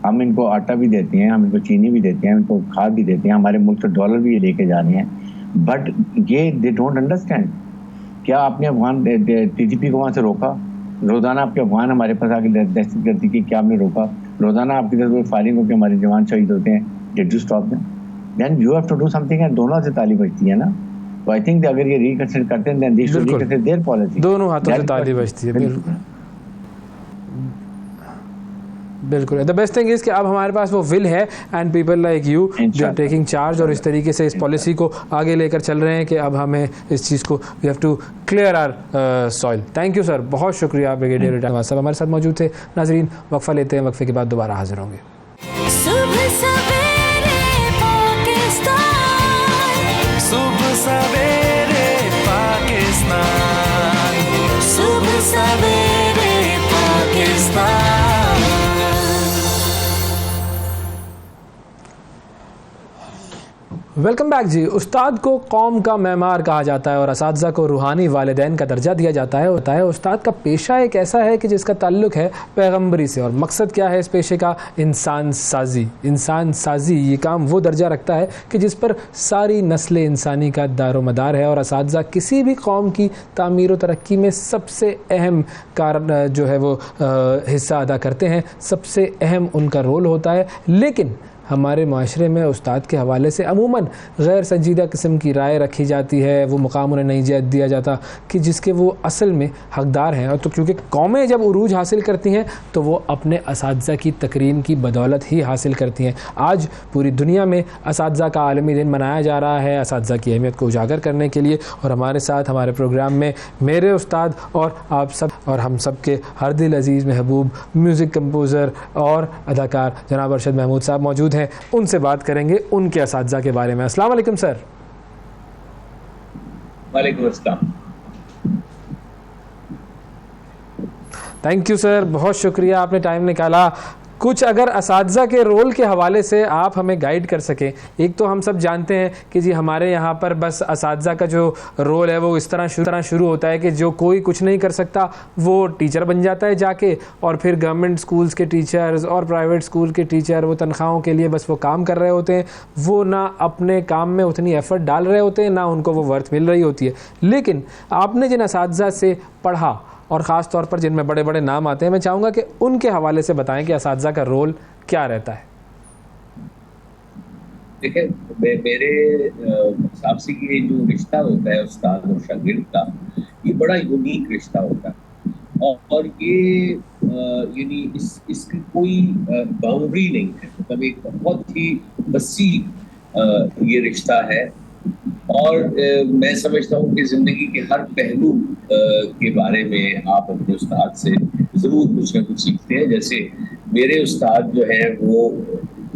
हम इनको आटा भी देते हैं, हम इनको चीनी भी देते हैं, इनको खाद भी देते हैं, हमारे मुल्क से डॉलर भी ये लेके जा रहे हैं। बट ये दे डोंट अंडरस्टैंड। क्या आपने अफगान TTP को वहाँ से रोका? रोजाना आपके अफगान हमारे पास आके दहशतगर्दी की क्या आपने रोका? रोजाना आपकी तरफ फायरिंग होकर हमारे जवान शहीद होते हैं। Did you stop them? Then you have to do something. है दोनों से ताली बजती है ना। तो आई थिंक अगर ये रिकंसिडर करते हैं then they should reconsider their policy. दोनों हाथों से ताली बजती है। बिल्कुल। द बेस्ट थिंग इज कि अब हमारे पास वो विल है एंड पीपल लाइक यू जो आर टेकिंग चार्ज और इस तरीके से इस पॉलिसी को आगे लेकर चल रहे हैं कि अब हमें इस चीज़ को we have to clear our soil. Thank you sir, बहुत शुक्रिया। ब्रिगेडियर रिटायर्ड नवाज साहब हमारे साथ मौजूद थे। नाजरीन, वक्फा लेते हैं, वक्फे के बाद दोबारा हाजिर होंगे। सुबह सवेरे पाकिस्तान, सुबह सवेरे पाकिस्तान, सुबह सवेरे पाकिस्तान। वेलकम बैक जी। उस्ताद को कौम का मेमार कहा जाता है और असातिज़ा को रूहानी वालिदैन का दर्जा दिया जाता है। होता है उस्ताद का पेशा एक ऐसा है कि जिसका ताल्लुक़ है पैगम्बरी से, और मकसद क्या है इस पेशे का? इंसान साजी। इंसान साजी ये काम वो दर्जा रखता है कि जिस पर सारी नस्ल इंसानी का दारोमदार है, और असातिज़ा किसी भी कौम की तामीर व तरक्की में सबसे अहम कारण जो है वो हिस्सा अदा करते हैं, सबसे अहम उनका रोल होता है। लेकिन हमारे माशरे में उस्ताद के हवाले से अमूमन गैर संजीदा किस्म की राय रखी जाती है, वो मुकाम उन्हें नहीं दिया जाता कि जिसके वो असल में हकदार हैं। और तो क्योंकि कौमें जब उरूज हासिल करती हैं तो वो अपने असातिज़ा की तकरीम की बदौलत ही हासिल करती हैं। आज पूरी दुनिया में असातिज़ा का आलमी दिन मनाया जा रहा है असातिज़ा की अहमियत को उजागर करने के लिए, और हमारे साथ हमारे प्रोग्राम में मेरे उस्ताद और आप सब और हम सब के हर दिल अजीज़ महबूब म्यूज़िक कंपोज़र और अदाकार जनाब अरशद महमूद साहब मौजूद हैं। उनसे बात करेंगे उनके असातिज़ा के बारे में। अस्सलाम वालेकुम सर। वालेकुम अस्सलाम। थैंक यू सर, बहुत शुक्रिया, आपने टाइम निकाला। कुछ अगर असातिज़ा के रोल के हवाले से आप हमें गाइड कर सकें। एक तो हम सब जानते हैं कि जी हमारे यहाँ पर बस असातिज़ा का जो रोल है वो इस तरह शुरू होता है कि जो कोई कुछ नहीं कर सकता वो टीचर बन जाता है जाके, और फिर गवर्नमेंट स्कूल्स के टीचर्स और प्राइवेट स्कूल के टीचर वो तनख्वाहों के लिए बस वो काम कर रहे होते हैं, वो ना अपने काम में उतनी एफ़र्ट डाल रहे होते हैं, ना उनको वो वर्थ मिल रही होती है। लेकिन आपने जिन असातिज़ा से पढ़ा और ख़ास तौर पर जिनमें बड़े बड़े नाम आते हैं, मैं चाहूँगा कि उनके हवाले से बताएं कि असातिज़ा का रोल क्या रहता है। देखिए, मेरे हिसाब से ये जो रिश्ता होता है उस्ताद और शागिर्द का, ये बड़ा यूनिक रिश्ता होता है और ये यानी इसकी कोई बाउंड्री नहीं है, मतलब एक बहुत ही वसी ये रिश्ता है। और मैं समझता हूँ कि ज़िंदगी के हर पहलू के बारे में आप अपने उस्ताद से ज़रूर कुछ ना कुछ सीखते हैं। जैसे मेरे उस्ताद जो हैं वो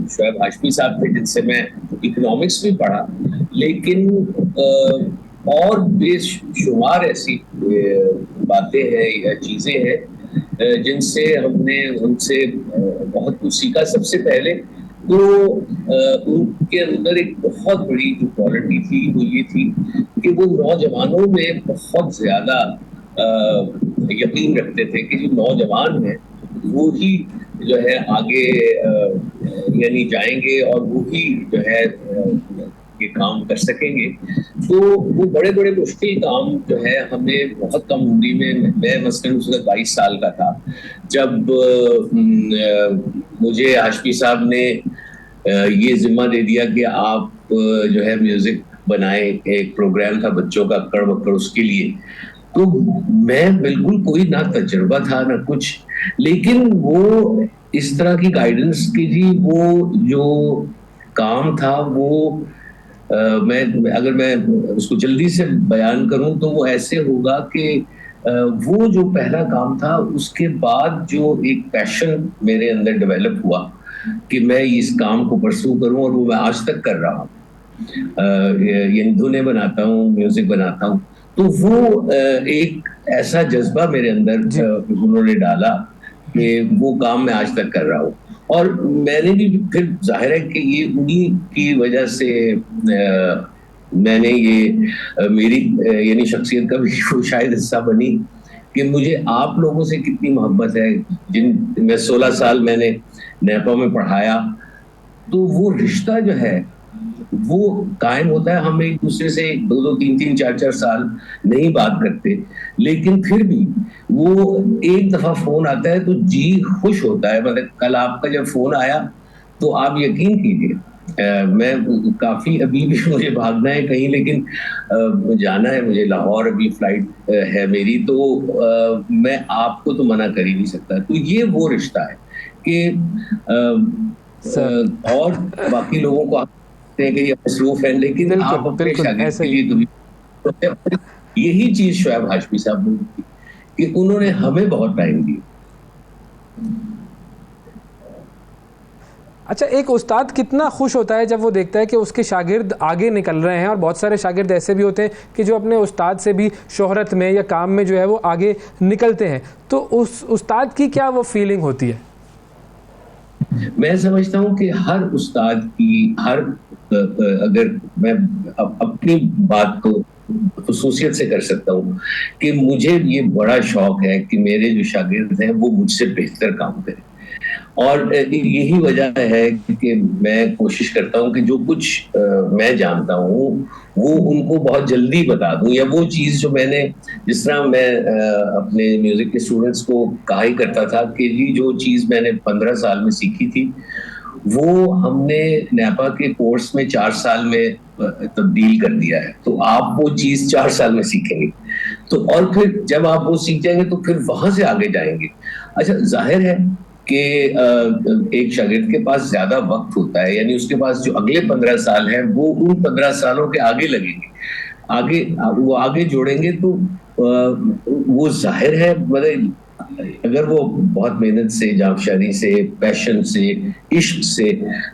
शोएब हाशमी साहब थे, जिनसे मैं इकोनॉमिक्स भी पढ़ा, लेकिन और बेशुमार ऐसी बातें हैं या चीज़ें हैं जिनसे हमने उनसे बहुत कुछ सीखा। सबसे पहले तो उनके अंदर एक बहुत बड़ी जो क्वालिटी थी वो ये थी कि वो नौजवानों में बहुत ज़्यादा यकीन रखते थे कि जो नौजवान हैं वो ही जो है आगे यानी जाएंगे और वो ही जो है ये काम कर सकेंगे। तो वो बड़े बड़े मुश्किल काम जो है हमें बहुत कम उम्र में, मैं मसलन उस वक्त 22 साल का था जब मुझे हाशमी साहब ने ये जिम्मा दे दिया कि आप जो है म्यूजिक बनाए। एक प्रोग्राम था बच्चों का अक्कड़ बक्कड़, उसके लिए तो मैं बिल्कुल कोई ना तजुर्बा था ना कुछ, लेकिन वो इस तरह की गाइडेंस की जी, वो जो काम था वो अगर मैं उसको जल्दी से बयान करूं तो वो ऐसे होगा कि वो जो पहला काम था उसके बाद जो एक पैशन मेरे अंदर डेवलप हुआ कि मैं इस काम को परस्यू करूं, और वो मैं आज तक कर रहा हूँ। ये धुनें बनाता हूँ, म्यूजिक बनाता हूँ, तो वो एक ऐसा जज्बा मेरे अंदर उन्होंने डाला कि वो काम मैं आज तक कर रहा हूँ। और मैंने भी फिर जाहिर है कि ये उन्हीं की वजह से मैंने ये मेरी यानी शख्सियत का भी शायद हिस्सा बनी कि मुझे आप लोगों से कितनी मोहब्बत है। मैं 16 साल मैंने नेपा में पढ़ाया, तो वो रिश्ता जो है वो कायम होता है। हम एक दूसरे से 2-2, 3-3, 4-4 साल नहीं बात करते, लेकिन फिर भी वो एक दफा फोन आता है तो जी खुश होता है। मतलब कल आपका जब फोन आया तो आप यकीन कीजिए, मैं काफी अभी भी मुझे भागना है कहीं, लेकिन जाना है मुझे लाहौर, अभी फ्लाइट है मेरी, तो मैं आपको तो मना कर ही नहीं सकता। तो ये वो रिश्ता है कि और बाकी लोगों को कि ये मसरूफ है, लेकिन आप अपने शागिर्द के लिए तो यही चीज शोएब हाशमी साहब ने की कि उन्होंने हमें बहुत टाइम दिया। अच्छा, एक उस्ताद कितना खुश होता है जब वो देखता है कि उसके शागिर्द आगे निकल रहे हैं, और बहुत सारे शागिर्द ऐसे भी होते हैं कि जो अपने उस्ताद से भी शोहरत में या काम में जो है वो आगे निकलते हैं, तो उस उस्ताद की क्या वो फीलिंग होती है? मैं समझता हूँ कि हर उस्ताद की अगर मैं अपनी बात को खुसूसियत से कर सकता हूँ कि मुझे ये बड़ा शौक है कि मेरे जो शागिर्द हैं वो मुझसे बेहतर काम करें, और यही वजह है कि मैं कोशिश करता हूँ कि जो कुछ मैं जानता हूँ वो उनको बहुत जल्दी बता दूँ, या वो चीज़ जो मैंने, जिस तरह मैं अपने म्यूजिक के स्टूडेंट्स को कहा ही करता था कि जी जो चीज़ मैंने 15 साल में सीखी थी वो हमने नेपा के कोर्स में 4 साल में तब्दील कर दिया है, तो आप वो चीज़ 4 साल में सीखेंगे, तो और फिर जब आप वो सीख जाएंगे तो फिर वहां से आगे जाएंगे। अच्छा, जाहिर है कि एक शागिर्द के पास ज्यादा वक्त होता है, यानी उसके पास जो अगले 15 साल है वो उन 15 सालों के आगे लगेंगे, वो आगे जोड़ेंगे, तो वो जाहिर है मतलब अगर वो बहुत मेहनत से, जांफशानी से, पैशन से, इश्क से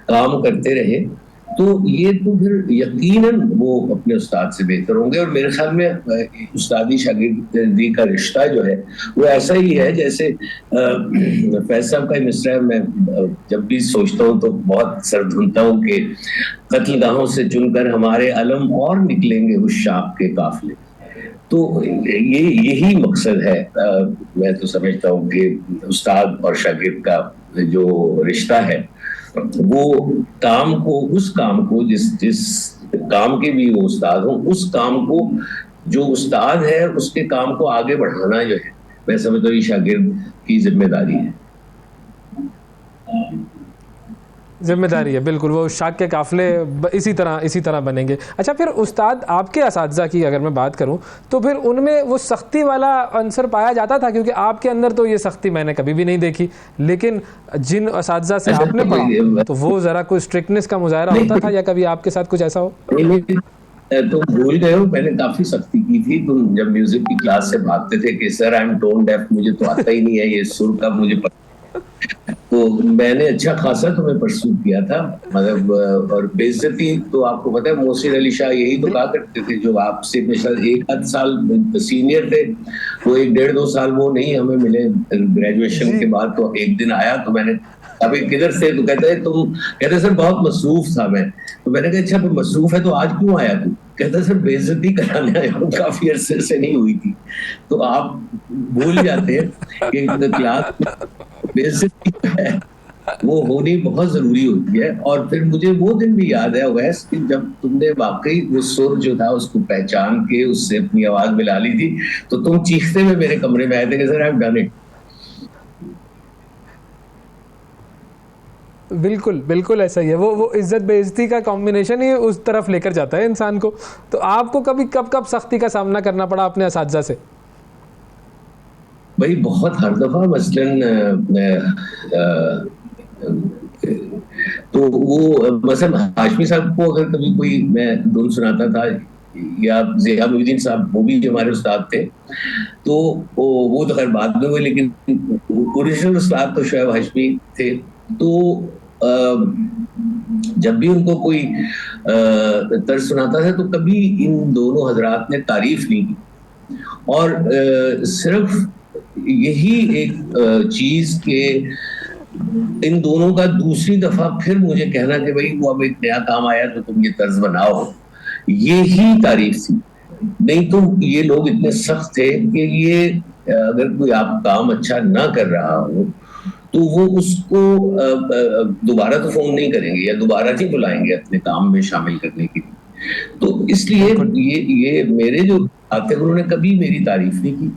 काम करते रहे तो ये तो फिर यकीनन वो अपने उस्ताद से बेहतर होंगे। और मेरे ख्याल में उस्तादी शागिर्दी का रिश्ता जो है वो ऐसा ही है जैसे फैज साहब का मिसरा है। मैं जब भी सोचता हूँ तो बहुत सर धुनता हूँ कि कत्लगाहों से चुनकर हमारे अलम और निकलेंगे उस शाख के काफिले। तो यही मकसद है। मैं तो समझता हूँ कि उस्ताद और शागिर्द का जो रिश्ता है वो उस काम को जिस काम के भी वो उस्ताद हो, उस काम को जो उस्ताद है उसके काम को आगे बढ़ाना जो है, मैं समझता हूँ ये शागिर्द की जिम्मेदारी है। जिम्मेदारी है, बिल्कुल। वो शाख के काफिले इसी तरह बनेंगे। अच्छा, फिर उस्ताद आपके असातिज़ा की अगर मैं बात करूं तो फिर उनमें वो सख्ती वाला अंसर पाया जाता था? क्योंकि आपके अंदर तो ये सख्ती मैंने कभी भी नहीं देखी, लेकिन जिन असातिज़ा से आपने पढ़ा तो वो ज़रा कोई स्ट्रिक्टनेस का मुजाहरा होता था, या कभी आपके साथ कुछ ऐसा हो? तुम भूल गए हो, मैंने काफी सख्ती की थी। तुम जब म्यूजिक की क्लास से भागते थे कि sir I am tone deaf, मुझे तो आता ही नहीं है ये सुर का, मुझे पता। तो मैंने अच्छा खासा तुम्हें परसू किया था, मतलब। और बेइज्जती तो आपको पता है मोहसिन अली शाह यही तो कहा करते थे, जो आपसे एक आध साल सीनियर थे, वो 1-1.5-2 साल वो नहीं हमें मिले ग्रेजुएशन के बाद। तो एक दिन आया तो मैंने, अभी किधर से, तो कहते सर बहुत मसरूफ था मैं। तो मैंने कहा अच्छा मसरूफ है तो आज क्यों आया तू? कहता सर बेइज्जती कराने आया हूँ, काफी अरसे से नहीं हुई थी। तो आप भूल जाते हैं कि क्लास बेइज्जती है वो होनी बहुत जरूरी होती है। और फिर मुझे वो दिन भी याद है वैस कि जब तुमने वाकई वो सुर जो था उसको पहचान के उससे अपनी आवाज मिला ली थी, तो तुम चीखते हुए मेरे कमरे में आए थे कि sir I have done it. बिल्कुल ऐसा ही है। वो इज्जत बेइज्जती का कॉम्बिनेशन ही उस तरफ लेकर जाता है इंसान को। तो आपको कभी कब सख्ती का सामना करना पड़ा अपने असातिज़ा से? भाई बहुत हर दफा, मसलन तो वो मसलन हाशमी साहब को अगर कभी कोई मैं धुन सुनाता था, या ज़िया मुहिद्दीन साहब वो भी हमारे उस्ताद थे, तो वो तो खैर बाद में हुए, लेकिन ओरिजिनल उस्ताद तो शोएब हाशमी थे। तो जब भी उनको कोई तर्ज सुनाता था तो कभी इन दोनों हजरात ने तारीफ नहीं की। और सिर्फ यही एक चीज के इन दोनों का दूसरी दफा फिर मुझे कहना कि भाई वो अब एक नया काम आया तो तुम ये तर्ज बनाओ, ये ही तारीफ थी। नहीं तो ये लोग इतने सख्त थे कि ये अगर कोई आप काम अच्छा ना कर रहा हो तो वो उसको दोबारा तो फोन नहीं करेंगे या दोबारा नहीं बुलाएंगे अपने काम में शामिल करने के लिए। तो इसलिए ये मेरे जो आते हैं उन्होंने कभी मेरी तारीफ नहीं की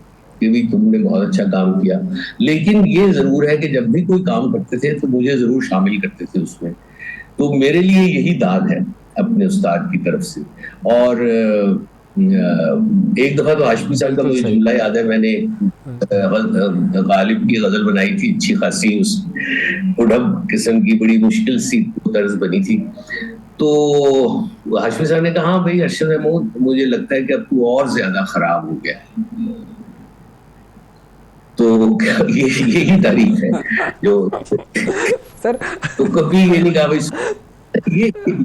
कि भाई तुमने बहुत अच्छा काम किया। लेकिन ये जरूर है कि जब भी कोई काम करते थे तो मुझे जरूर शामिल करते थे उसमें। तो मेरे लिए यही दाद है अपने उस्ताद की तरफ से। और एक दफा तो हाशमी साहब का मुझे जुमला याद है, मैंने गालिब की गजल बनाई थी अच्छी खासी, उस उड़ब किस्म की बड़ी मुश्किल सी तर्ज बनी थी। तो हाशमी साहब ने कहा भाई अरशद महमूद मुझे लगता है कि अब तू और ज्यादा खराब हो गया है। तो यही तारीफ है जो सर। तो कभी ये नहीं कहा भाई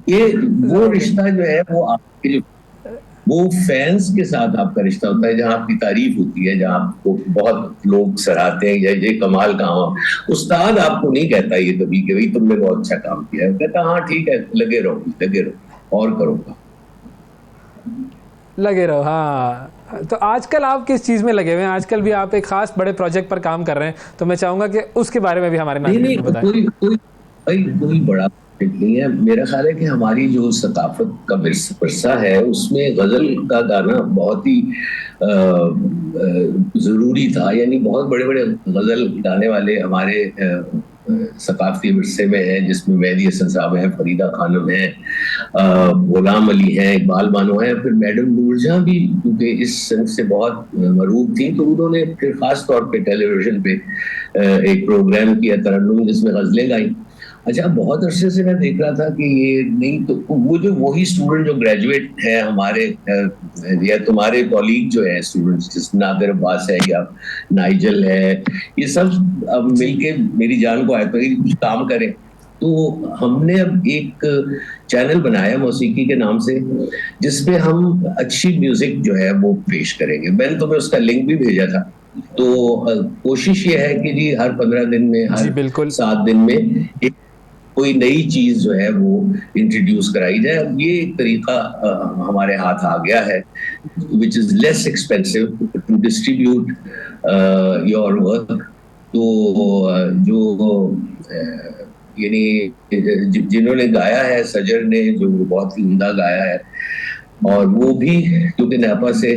ये वो रिश्ता जो है वो आपके जो वो फैंस के साथ आपका रिश्ता होता है, जहां आपकी तारीफ होती है, जहां आपको बहुत लोग सराहते हैं ये कमाल काम। उस्ताद आपको नहीं कहता ये कभी कि भाई तुमने बहुत अच्छा काम किया है, कहता हाँ ठीक है लगे रहो और करूँगा, लगे रहो। हाँ, तो आजकल आप किस चीज़ में लगे हुए हैं? आजकल भी आप एक खास बड़े प्रोजेक्ट पर काम कर रहे हैं, तो मैं चाहूँगा कि उसके बारे में भी हमारे नाज़रीन को बताएं। कोई बड़ा नहीं है। मेरा ख्याल है कि हमारी जो सकाफत का विरसा है उसमें गजल का गाना बहुत ही जरूरी था। यानी बहुत बड़े बड़े गजल गाने वाले हमारे सकाफती विरसे में हैं, जिसमें मेहदी हसन साहब हैं, फरीदा खानम हैं, गुलाम अली हैं, इकबाल बानो हैं, फिर मैडम नूरजहां भी क्योंकि इस संग से बहुत मरूब थी तो उन्होंने फिर खास तौर पे टेलीविजन पे एक प्रोग्राम किया तरन्नुम, जिसमें गजलें गाई। अच्छा, बहुत अरसे से मैं देख रहा था कि ये नहीं तो वो जो वही स्टूडेंट जो ग्रेजुएट है हमारे या तुम्हारे कॉलीग जो है स्टूडेंट्स, जैसे नादिर अब्बास है या नाइजल है, ये सब अब मिलके मेरी जान को आए तो कुछ काम करें। तो हमने अब एक चैनल बनाया मौसीकी के नाम से, जिसमें हम अच्छी म्यूजिक जो है वो पेश करेंगे। मैंने तुम्हें उसका लिंक भी भेजा था। तो कोशिश ये है कि जी हर 15 दिन में, हर 7 दिन में एक कोई नई चीज जो है वो इंट्रोड्यूस कराई जाए। अब ये एक तरीका हमारे हाथ आ गया है, which is less expensive to distribute your work. तो जो यानी जिन्होंने गाया है, सजर ने, जो बहुत ही उम्दा गाया है, और वो भी क्योंकि नापा से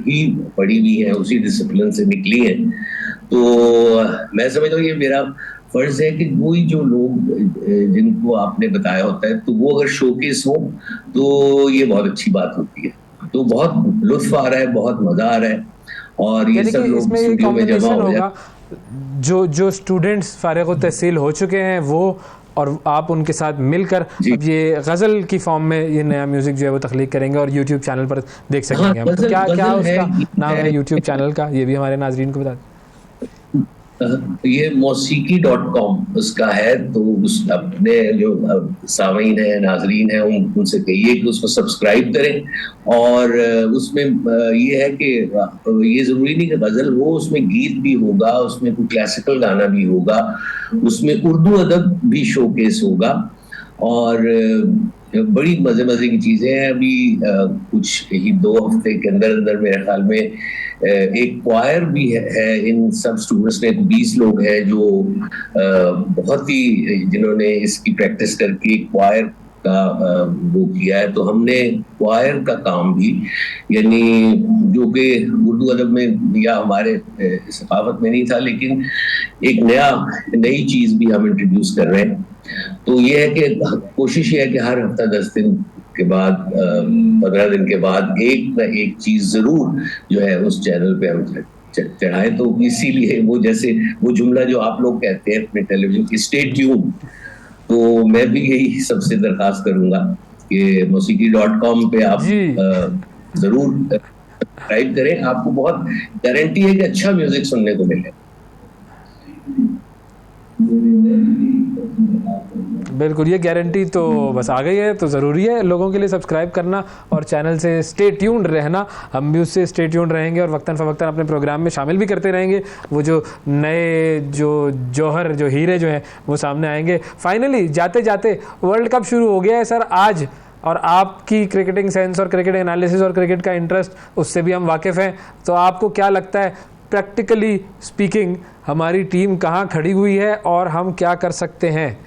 ही पढ़ी हुई है, उसी डिसिप्लिन से निकली है, तो मैं समझता हूँ ये मेरा फर्ज है कि वही जो लोग जिनको आपने बताया होता है, तो वो अगर शोकेस हो तो ये बहुत अच्छी बात होती है। तो बहुत लुत्फ आ रहा है, बहुत मजा आ रहा है, और ये सब लोग स्टूडियो में जमा हो जाए। जो स्टूडेंट्स फारिग तहसील हो चुके हैं वो, और आप उनके साथ मिलकर अब ये गज़ल की फॉर्म में ये नया म्यूजिक जो है वो तख्लीक करेंगे और यूट्यूब चैनल पर देख सकेंगे हम। तो क्या उसका नाम है यूट्यूब चैनल का, ये भी हमारे नाजरीन को बता दें। ये मौसीकी.com उसका है। तो उस अपने जो सामीन है, नाजरीन है, उनसे कहिए कि उसको सब्सक्राइब करें। और उसमें ये है कि ये जरूरी नहीं कि गजल हो, उसमें गीत भी होगा, उसमें कोई क्लासिकल गाना भी होगा, उसमें उर्दू अदब भी शोकेस होगा, और बड़ी मजे की चीजें हैं। अभी कुछ ही 2 हफ्ते के अंदर मेरे ख्याल में एक क्वायर भी है इन सब स्टूडेंट्स में। 20 लोग हैं जो बहुत ही, जिन्होंने इसकी प्रैक्टिस करके क्वायर का वो किया है। तो हमने क्वायर का काम भी, यानी जो कि उर्दू अदब में या हमारे सकाफत में नहीं था, लेकिन एक नई चीज भी हम इंट्रोड्यूस कर रहे हैं। तो ये है कि कोशिश ये है कि हर हफ्ता 10 दिन के बाद, 15 दिन के बाद एक न एक चीज जरूर जो है उस चैनल पे हम चढ़ाए। तो इसीलिए वो, जैसे वो जुमला जो आप लोग कहते हैं अपने टेलीविजन की, स्टे ट्यून, तो मैं भी यही सबसे दरखास्त करूंगा कि मौसीकी.com पे आप जरूर सब्सक्राइब करें। आपको बहुत गारंटी है कि अच्छा म्यूजिक सुनने को मिलेगा। बिल्कुल, ये गारंटी तो बस आ गई है। तो ज़रूरी है लोगों के लिए सब्सक्राइब करना और चैनल से स्टे ट्यून्ड रहना। हम भी उससे स्टे ट्यून्ड रहेंगे और वक्तन फ़वक्तन अपने प्रोग्राम में शामिल भी करते रहेंगे। वो जो नए जो जौहर, जो हीरे जो हैं वो सामने आएंगे। फाइनली जाते जाते वर्ल्ड कप शुरू हो गया है सर आज, और आपकी क्रिकेटिंग सेंस और क्रिकेट एनालिसिस और क्रिकेट का इंटरेस्ट, उससे भी हम वाकिफ़ हैं। तो आपको क्या लगता है, प्रैक्टिकली स्पीकिंग, हमारी टीम कहाँ खड़ी हुई है और हम क्या कर सकते हैं?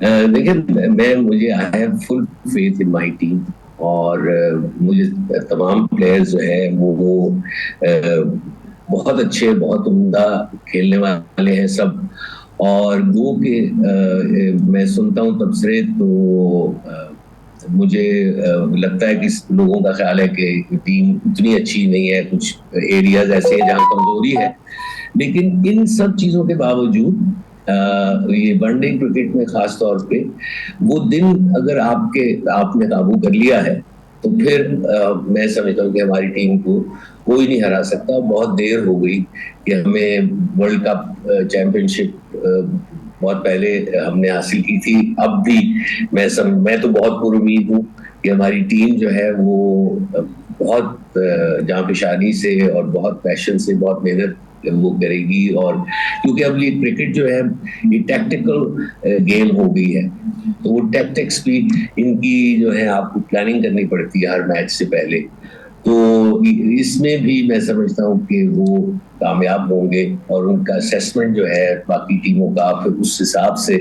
देखिए, मुझे I have full faith in my team, और मुझे तमाम प्लेयर्स जो है वो बहुत अच्छे, बहुत उम्दा खेलने वाले हैं सब। और दो के मैं सुनता हूँ तबसरे, तो मुझे लगता है कि लोगों का ख्याल है कि टीम उतनी अच्छी नहीं है, कुछ एरियाज ऐसे हैं जहाँ कमजोरी है। लेकिन इन सब चीज़ों के बावजूद ये वनडे क्रिकेट में खास तौर पे वो दिन अगर आपने काबू कर लिया है, तो फिर मैं समझता हूँ कि हमारी टीम को कोई नहीं हरा सकता। बहुत देर हो गई कि हमें वर्ल्ड कप चैंपियनशिप बहुत पहले हमने हासिल की थी। अब भी मैं तो बहुत पुरुमीद हूँ कि हमारी टीम जो है वो बहुत जांफशानी से और बहुत पैशन से, बहुत मेहनत वो करेगी। और क्योंकि अब ये क्रिकेट जो है ये टैक्टिकल गेम हो गई है, तो वो टैक्टिक्स भी इनकी जो है आपको प्लानिंग करनी पड़ती है हर मैच से पहले। तो इसमें भी मैं समझता हूँ कि वो कामयाब होंगे, और उनका असेसमेंट जो है बाकी टीमों का, फिर उस हिसाब से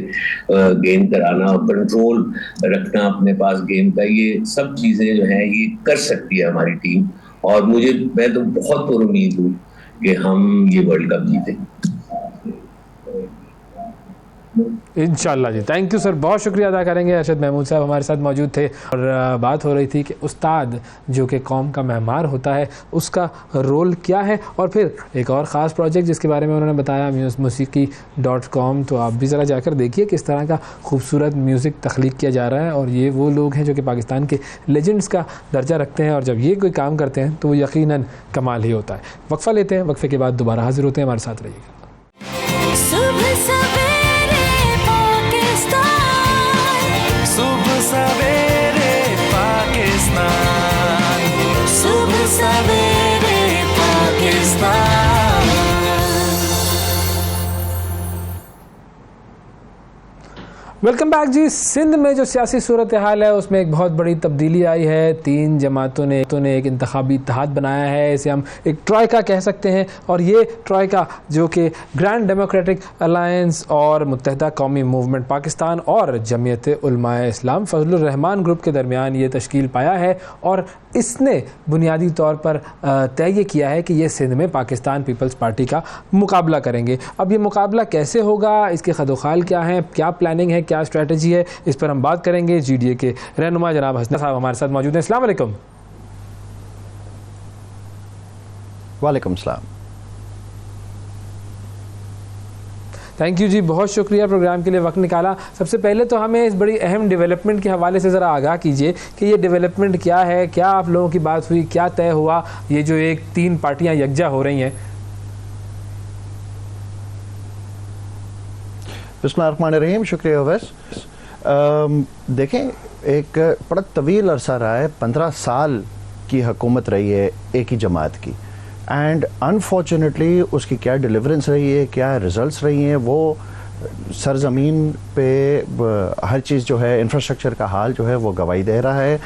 गेम कराना और कंट्रोल रखना अपने पास गेम का, ये सब चीज़ें जो है ये कर सकती है हमारी टीम। और मैं तो बहुत पुरुमीद हूँ कि हम ये वर्ल्ड कप जीतें इंशाल्लाह जी। थैंक यू सर, बहुत शुक्रिया अदा करेंगे। अरशद महमूद साहब हमारे साथ मौजूद थे, और बात हो रही थी कि उस्ताद जो कि कौम का मेहमार होता है उसका रोल क्या है, और फिर एक और ख़ास प्रोजेक्ट जिसके बारे में उन्होंने बताया, मौसीकी.com। तो आप भी ज़रा जाकर देखिए किस तरह का खूबसूरत म्यूज़िक तख्लीक किया जा रहा है, और ये वो लोग हैं जो कि पाकिस्तान के लेजेंड्स का दर्जा रखते हैं, और जब ये कोई काम करते हैं तो वो यकीनन कमाल ही होता है। वक्फ़ा लेते हैं, वक्फ़े के बाद दोबारा हाजिर होते हैं, हमारे साथ रहिएगा। पाकिस्तान, सुबह सवेरे पाकिस्तान। वेलकम बैक जी। सिंध में जो सियासी सूरत हाल है उसमें एक बहुत बड़ी तब्दीली आई है। 3 जमातों ने एक इंतखाबी इत्तेहाद बनाया है, इसे हम एक ट्रॉयका कह सकते हैं। और ये ट्रॉयका जो कि ग्रैंड डेमोक्रेटिक अलायंस और मुत्तहिदा कौमी मूवमेंट पाकिस्तान और जमीयत उलमाए इस्लाम फजलुर रहमान ग्रुप के दरमियान ये तश्कील पाया है। और इसने बुनियादी तौर पर तय ये किया है कि ये सिंध में पाकिस्तान पीपल्स पार्टी का मुकाबला करेंगे। अब ये मुकाबला कैसे होगा, इसके खदोखाल क्या हैं, क्या प्लानिंग है, क्या स्ट्रेटजी है, इस पर हम बात करेंगे। GDA के रहनुमा जनाब हसन साहब हमारे साथ मौजूद हैं। अस्सलाम वालेकुम। वालेकुम सलाम। थैंक यू जी, बहुत शुक्रिया प्रोग्राम के लिए वक्त निकाला। सबसे पहले तो हमें इस बड़ी अहम डेवलपमेंट के हवाले से ज़रा आगाह कीजिए कि ये डेवलपमेंट क्या है, क्या आप लोगों की बात हुई, क्या तय हुआ, ये जो 3 पार्टियां यकजा हो रही हैं। बिस्मिल्लाहिर्रहमानिर्रहीम। शुक्रिया अवैस। देखें, एक बड़ा तवील अरसा रहा है, 15 साल की हुकूमत रही है एक ही जमात की, एंड अनफॉर्चुनेटली उसकी क्या डिलीवरेंस रही है, क्या रिजल्ट्स रही हैं, वो सरजमीन पे हर चीज़ जो है, इंफ्रास्ट्रक्चर का हाल जो है वो गवाही दे रहा है।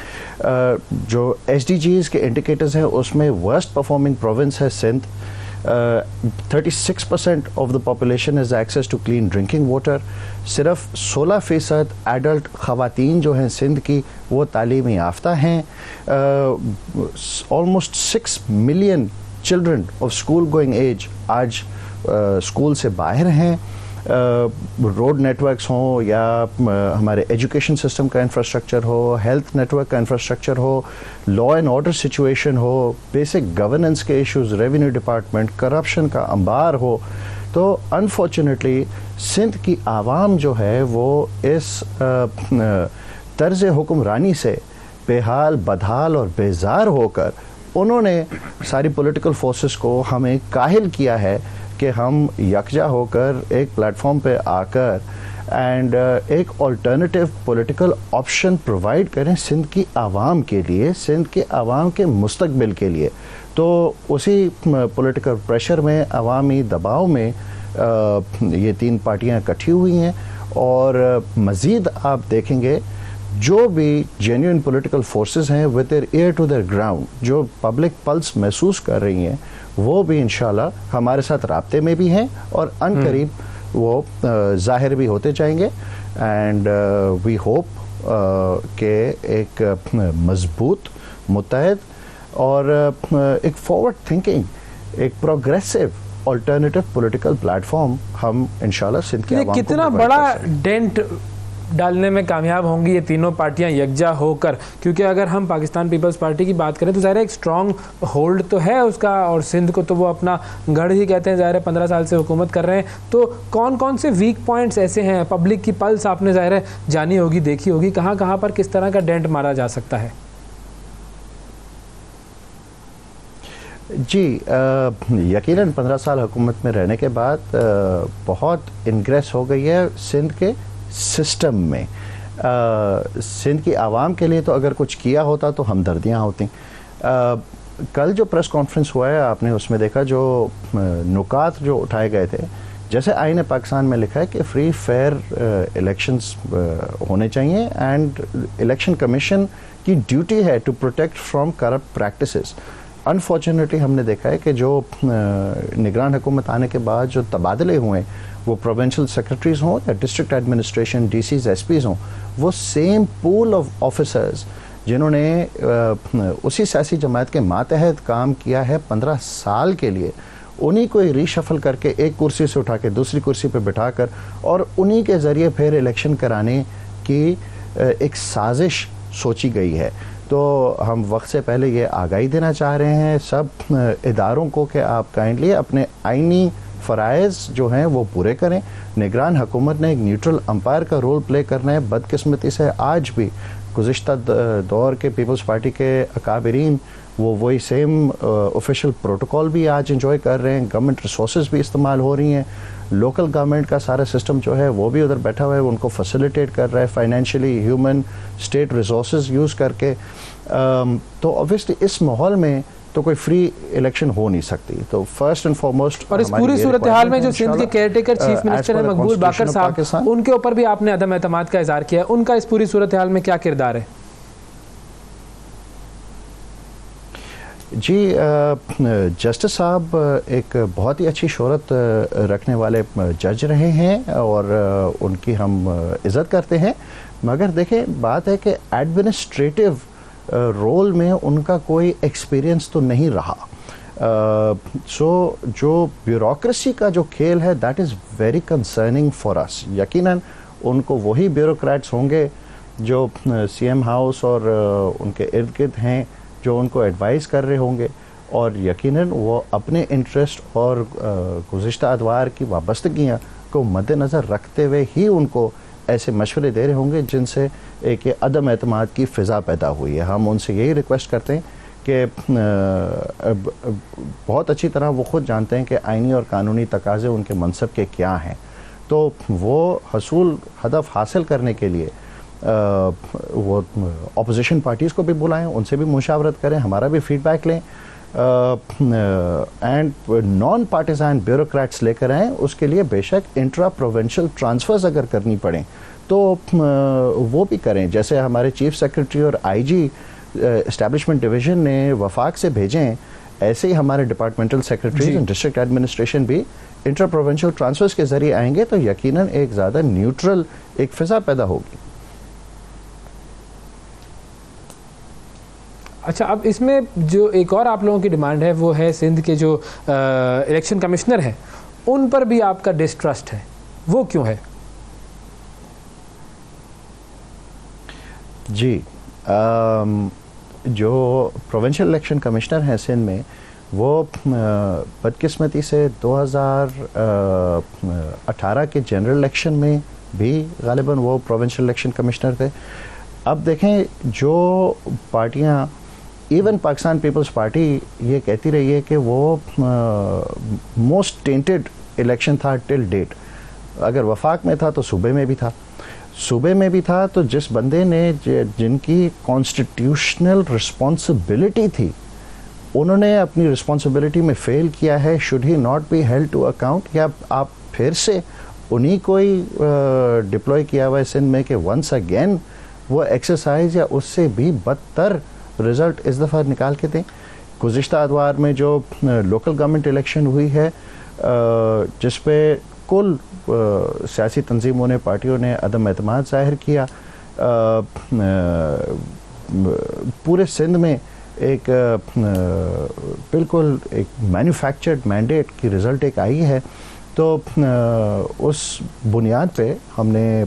जो SDGs के इंडिकेटर्स हैं उसमें वर्स्ट परफॉर्मिंग प्रोविंस है Sindh. 36% of the population has access to clean drinking water. सिर्फ 16% एडल्ट ख़वातीन जो हैं सिंध की वो तालीम याफ्ता हैं। Almost 6 million children of school going age आज स्कूल से बाहर हैं। रोड नेटवर्क्स हों या हमारे एजुकेशन सिस्टम का इंफ्रास्ट्रक्चर हो, हेल्थ नेटवर्क का इंफ्रास्ट्रक्चर हो, लॉ एंड ऑर्डर सिचुएशन हो, बेसिक गवर्नेंस के इश्यूज, रेवेन्यू डिपार्टमेंट, करप्शन का अंबार हो, तो अनफॉर्चुनेटली सिंध की आवाम जो है वो इस तर्ज हुक्मरानी से बेहाल, बदहाल और बेजार होकर उन्होंने सारी पॉलिटिकल फोर्सेस को हमें काहिल किया है कि हम यकजा होकर एक प्लेटफॉर्म पे आकर एंड एक अल्टरनेटिव पॉलिटिकल ऑप्शन प्रोवाइड करें सिंध की आवाम के लिए, सिंध के आवाम के मुस्तकबिल के लिए। तो उसी पॉलिटिकल प्रेशर में, अवामी दबाव में ये 3 पार्टियां इकट्ठी हुई हैं। और मज़ीद आप देखेंगे जो भी जेन्युइन पॉलिटिकल फोर्सेस हैं with their ear to their ground, जो पब्लिक पल्स महसूस कर रही हैं, वो भी इंशाल्लाह हमारे साथ राब्ते में भी हैं और अनकरीब वो ज़ाहिर भी होते जाएंगे। एंड वी होप कि एक मजबूत, मुत्तहद और एक फॉरवर्ड थिंकिंग, एक प्रोग्रेसिव अल्टरनेटिव पॉलिटिकल प्लेटफॉर्म हम इंशाल्लाह सिंध के आवाम को कितना बड़ा डेंट डालने में कामयाब होंगी ये तीनों पार्टियां यकजा होकर? क्योंकि अगर हम पाकिस्तान पीपल्स पार्टी की बात करें तो ज़ाहिर है एक स्ट्रॉन्ग होल्ड तो है उसका, और सिंध को तो वो अपना गढ़ ही कहते हैं, ज़ाहिर है 15 साल से हुकूमत कर रहे हैं। तो कौन कौन से वीक पॉइंट्स ऐसे हैं? पब्लिक की पल्स आपने ज़ाहिर है जानी होगी, देखी होगी, कहाँ कहाँ पर किस तरह का डेंट मारा जा सकता है? जी, यकीनन 15 साल हुकूमत में रहने के बाद बहुत इनग्रेस हो गई है सिंध के सिस्टम में। सिंध की आवाम के लिए तो अगर कुछ किया होता तो हमदर्दियाँ होती। कल जो प्रेस कॉन्फ्रेंस हुआ है आपने उसमें देखा जो नुकात जो उठाए गए थे, जैसे आईन पाकिस्तान में लिखा है कि फ्री फेयर इलेक्शंस होने चाहिए एंड इलेक्शन कमीशन की ड्यूटी है to protect from corrupt practices. Unfortunately हमने देखा है कि जो निगरान हुकूमत आने के बाद जो तबादले हुए, वो प्रोविंशियल सेक्रेटरीज हों या डिस्ट्रिक्ट एडमिनिस्ट्रेशन DCs SPs हों, वो सेम पूल ऑफ ऑफिसर्स जिन्होंने उसी सियासी जमात के मातहत काम किया है 15 साल के लिए, उन्हीं को रीशफल करके एक कुर्सी से उठा के दूसरी कुर्सी पर बिठाकर और उन्हीं के ज़रिए फिर इलेक्शन कराने की एक साजिश सोची गई है। तो हम वक्त से पहले ये आगाही देना चाह रहे हैं सब इदारों को कि आप काइंडली अपने आइनी फ़राइज़ जो हैं वो पूरे करें। निगरान हुकूमत ने एक न्यूट्रल अंपायर का रोल प्ले करना है। बदकिस्मती से आज भी गुज़िश्ता दौर के पीपल्स पार्टी के अकाबरीन वो वही सेम ऑफिशियल प्रोटोकॉल भी आज इंजॉय कर रहे हैं। गवर्नमेंट रिसोर्सेज भी इस्तेमाल हो रही हैं। लोकल गवर्नमेंट का सारा सिस्टम जो है वो भी उधर बैठा हुआ है, उनको फैसिलिटेट कर रहा है financially, human, state resources use करके। तो ऑब्वियसली इस माहौल में तो कोई फ्री इलेक्शन हो नहीं सकती। तो फर्स्ट एंड फॉरमोस्ट और इस पूरी सूरत हाल में जो सिंध के केयरटेकर चीफ मिनिस्टर है मकबूल बाकर साहब, उनके ऊपर भी आपने अदम एतमाद का इजहार किया है, उनका इस पूरी सूरत हाल में क्या किरदार है? जी, जस्टिस साहब एक बहुत ही अच्छी शोहरत रखने वाले जज रहे हैं और उनकी हम इज़्ज़त करते हैं, मगर देखें बात है कि एडमिनिस्ट्रेटिव रोल में उनका कोई एक्सपीरियंस तो नहीं रहा। सो जो ब्यूरोक्रेसी का जो खेल है that is very concerning for us. यकीनन उनको वही ब्यूरोक्रेट्स होंगे जो सीएम हाउस और उनके इर्द गिर्द हैं जो उनको एडवाइस कर रहे होंगे, और यकीनन वो अपने इंटरेस्ट और गुज़िश्ता अदवार की वाबस्तगियाँ को मद्देनज़र रखते हुए ही उनको ऐसे मशवरे दे रहे होंगे जिनसे एक अदम एतमाद की फ़िज़ा पैदा हुई है। हम उनसे यही रिक्वेस्ट करते हैं कि बहुत अच्छी तरह वो ख़ुद जानते हैं कि आइनी और कानूनी तकाज़े उनके मनसब के क्या हैं, तो वो हसूल हदफ हासिल करने के लिए वो अपोजिशन पार्टीज़ को भी बुलाएं, उनसे भी मुशावरत करें, हमारा भी फीडबैक लें एंड नॉन पार्टिजान ब्यूरोक्रेट्स लेकर आएँ। उसके लिए बेशक इंट्रा प्रोविंशियल ट्रांसफ़र्स अगर करनी पड़ें तो वो भी करें, जैसे हमारे चीफ सेक्रेटरी और आईजी एस्टैब्लिशमेंट डिवीज़न ने वफाक से भेजें, ऐसे ही हमारे departmental secretaries and district administration भी इंटर प्रोविंशियल ट्रांसफ़र्स के ज़रिए आएंगे तो यकीनन एक ज़्यादा न्यूट्रल एक फ़िज़ा पैदा होगी। अच्छा, अब इसमें जो एक और आप लोगों की डिमांड है वो है सिंध के जो इलेक्शन कमिश्नर हैं उन पर भी आपका डिस्ट्रस्ट है, वो क्यों है? जी, जो प्रोविंशियल इलेक्शन कमिश्नर हैं सिंध में वो बदकिस्मती से 2018 के जनरल इलेक्शन में भी गालिबन वो प्रोविंशियल इलेक्शन कमिश्नर थे। अब देखें जो पार्टियां, इवन पाकिस्तान पीपल्स पार्टी ये कहती रही है कि वो मोस्ट टेंटेड इलेक्शन था टिल डेट। अगर वफाक में था तो सूबे में भी था, सूबे में भी था, तो जिस बंदे ने जिनकी कॉन्स्टिट्यूशनल रिस्पॉन्सिबिलिटी थी उन्होंने अपनी रिस्पॉन्सिबिलिटी में फेल किया है, should he not be held to account? या आप फिर से उन्हीं को ही डिप्लॉय किया हुआ है सिंध में कि वंस अगेन वो एक्सरसाइज या उससे भी बदतर रिज़ल्ट इस दफ़ा निकाल के दें? गुज़िश्ता अदवार में जो लोकल गवर्नमेंट इलेक्शन हुई है जिस पे कुल सियासी तंजीमों ने, पार्टियों ने अदम एतमाद ज़ाहिर किया, पूरे सिंध में एक बिल्कुल एक मैन्युफैक्चर्ड मैंडेट की रिज़ल्ट एक आई है, तो उस बुनियाद पे हमने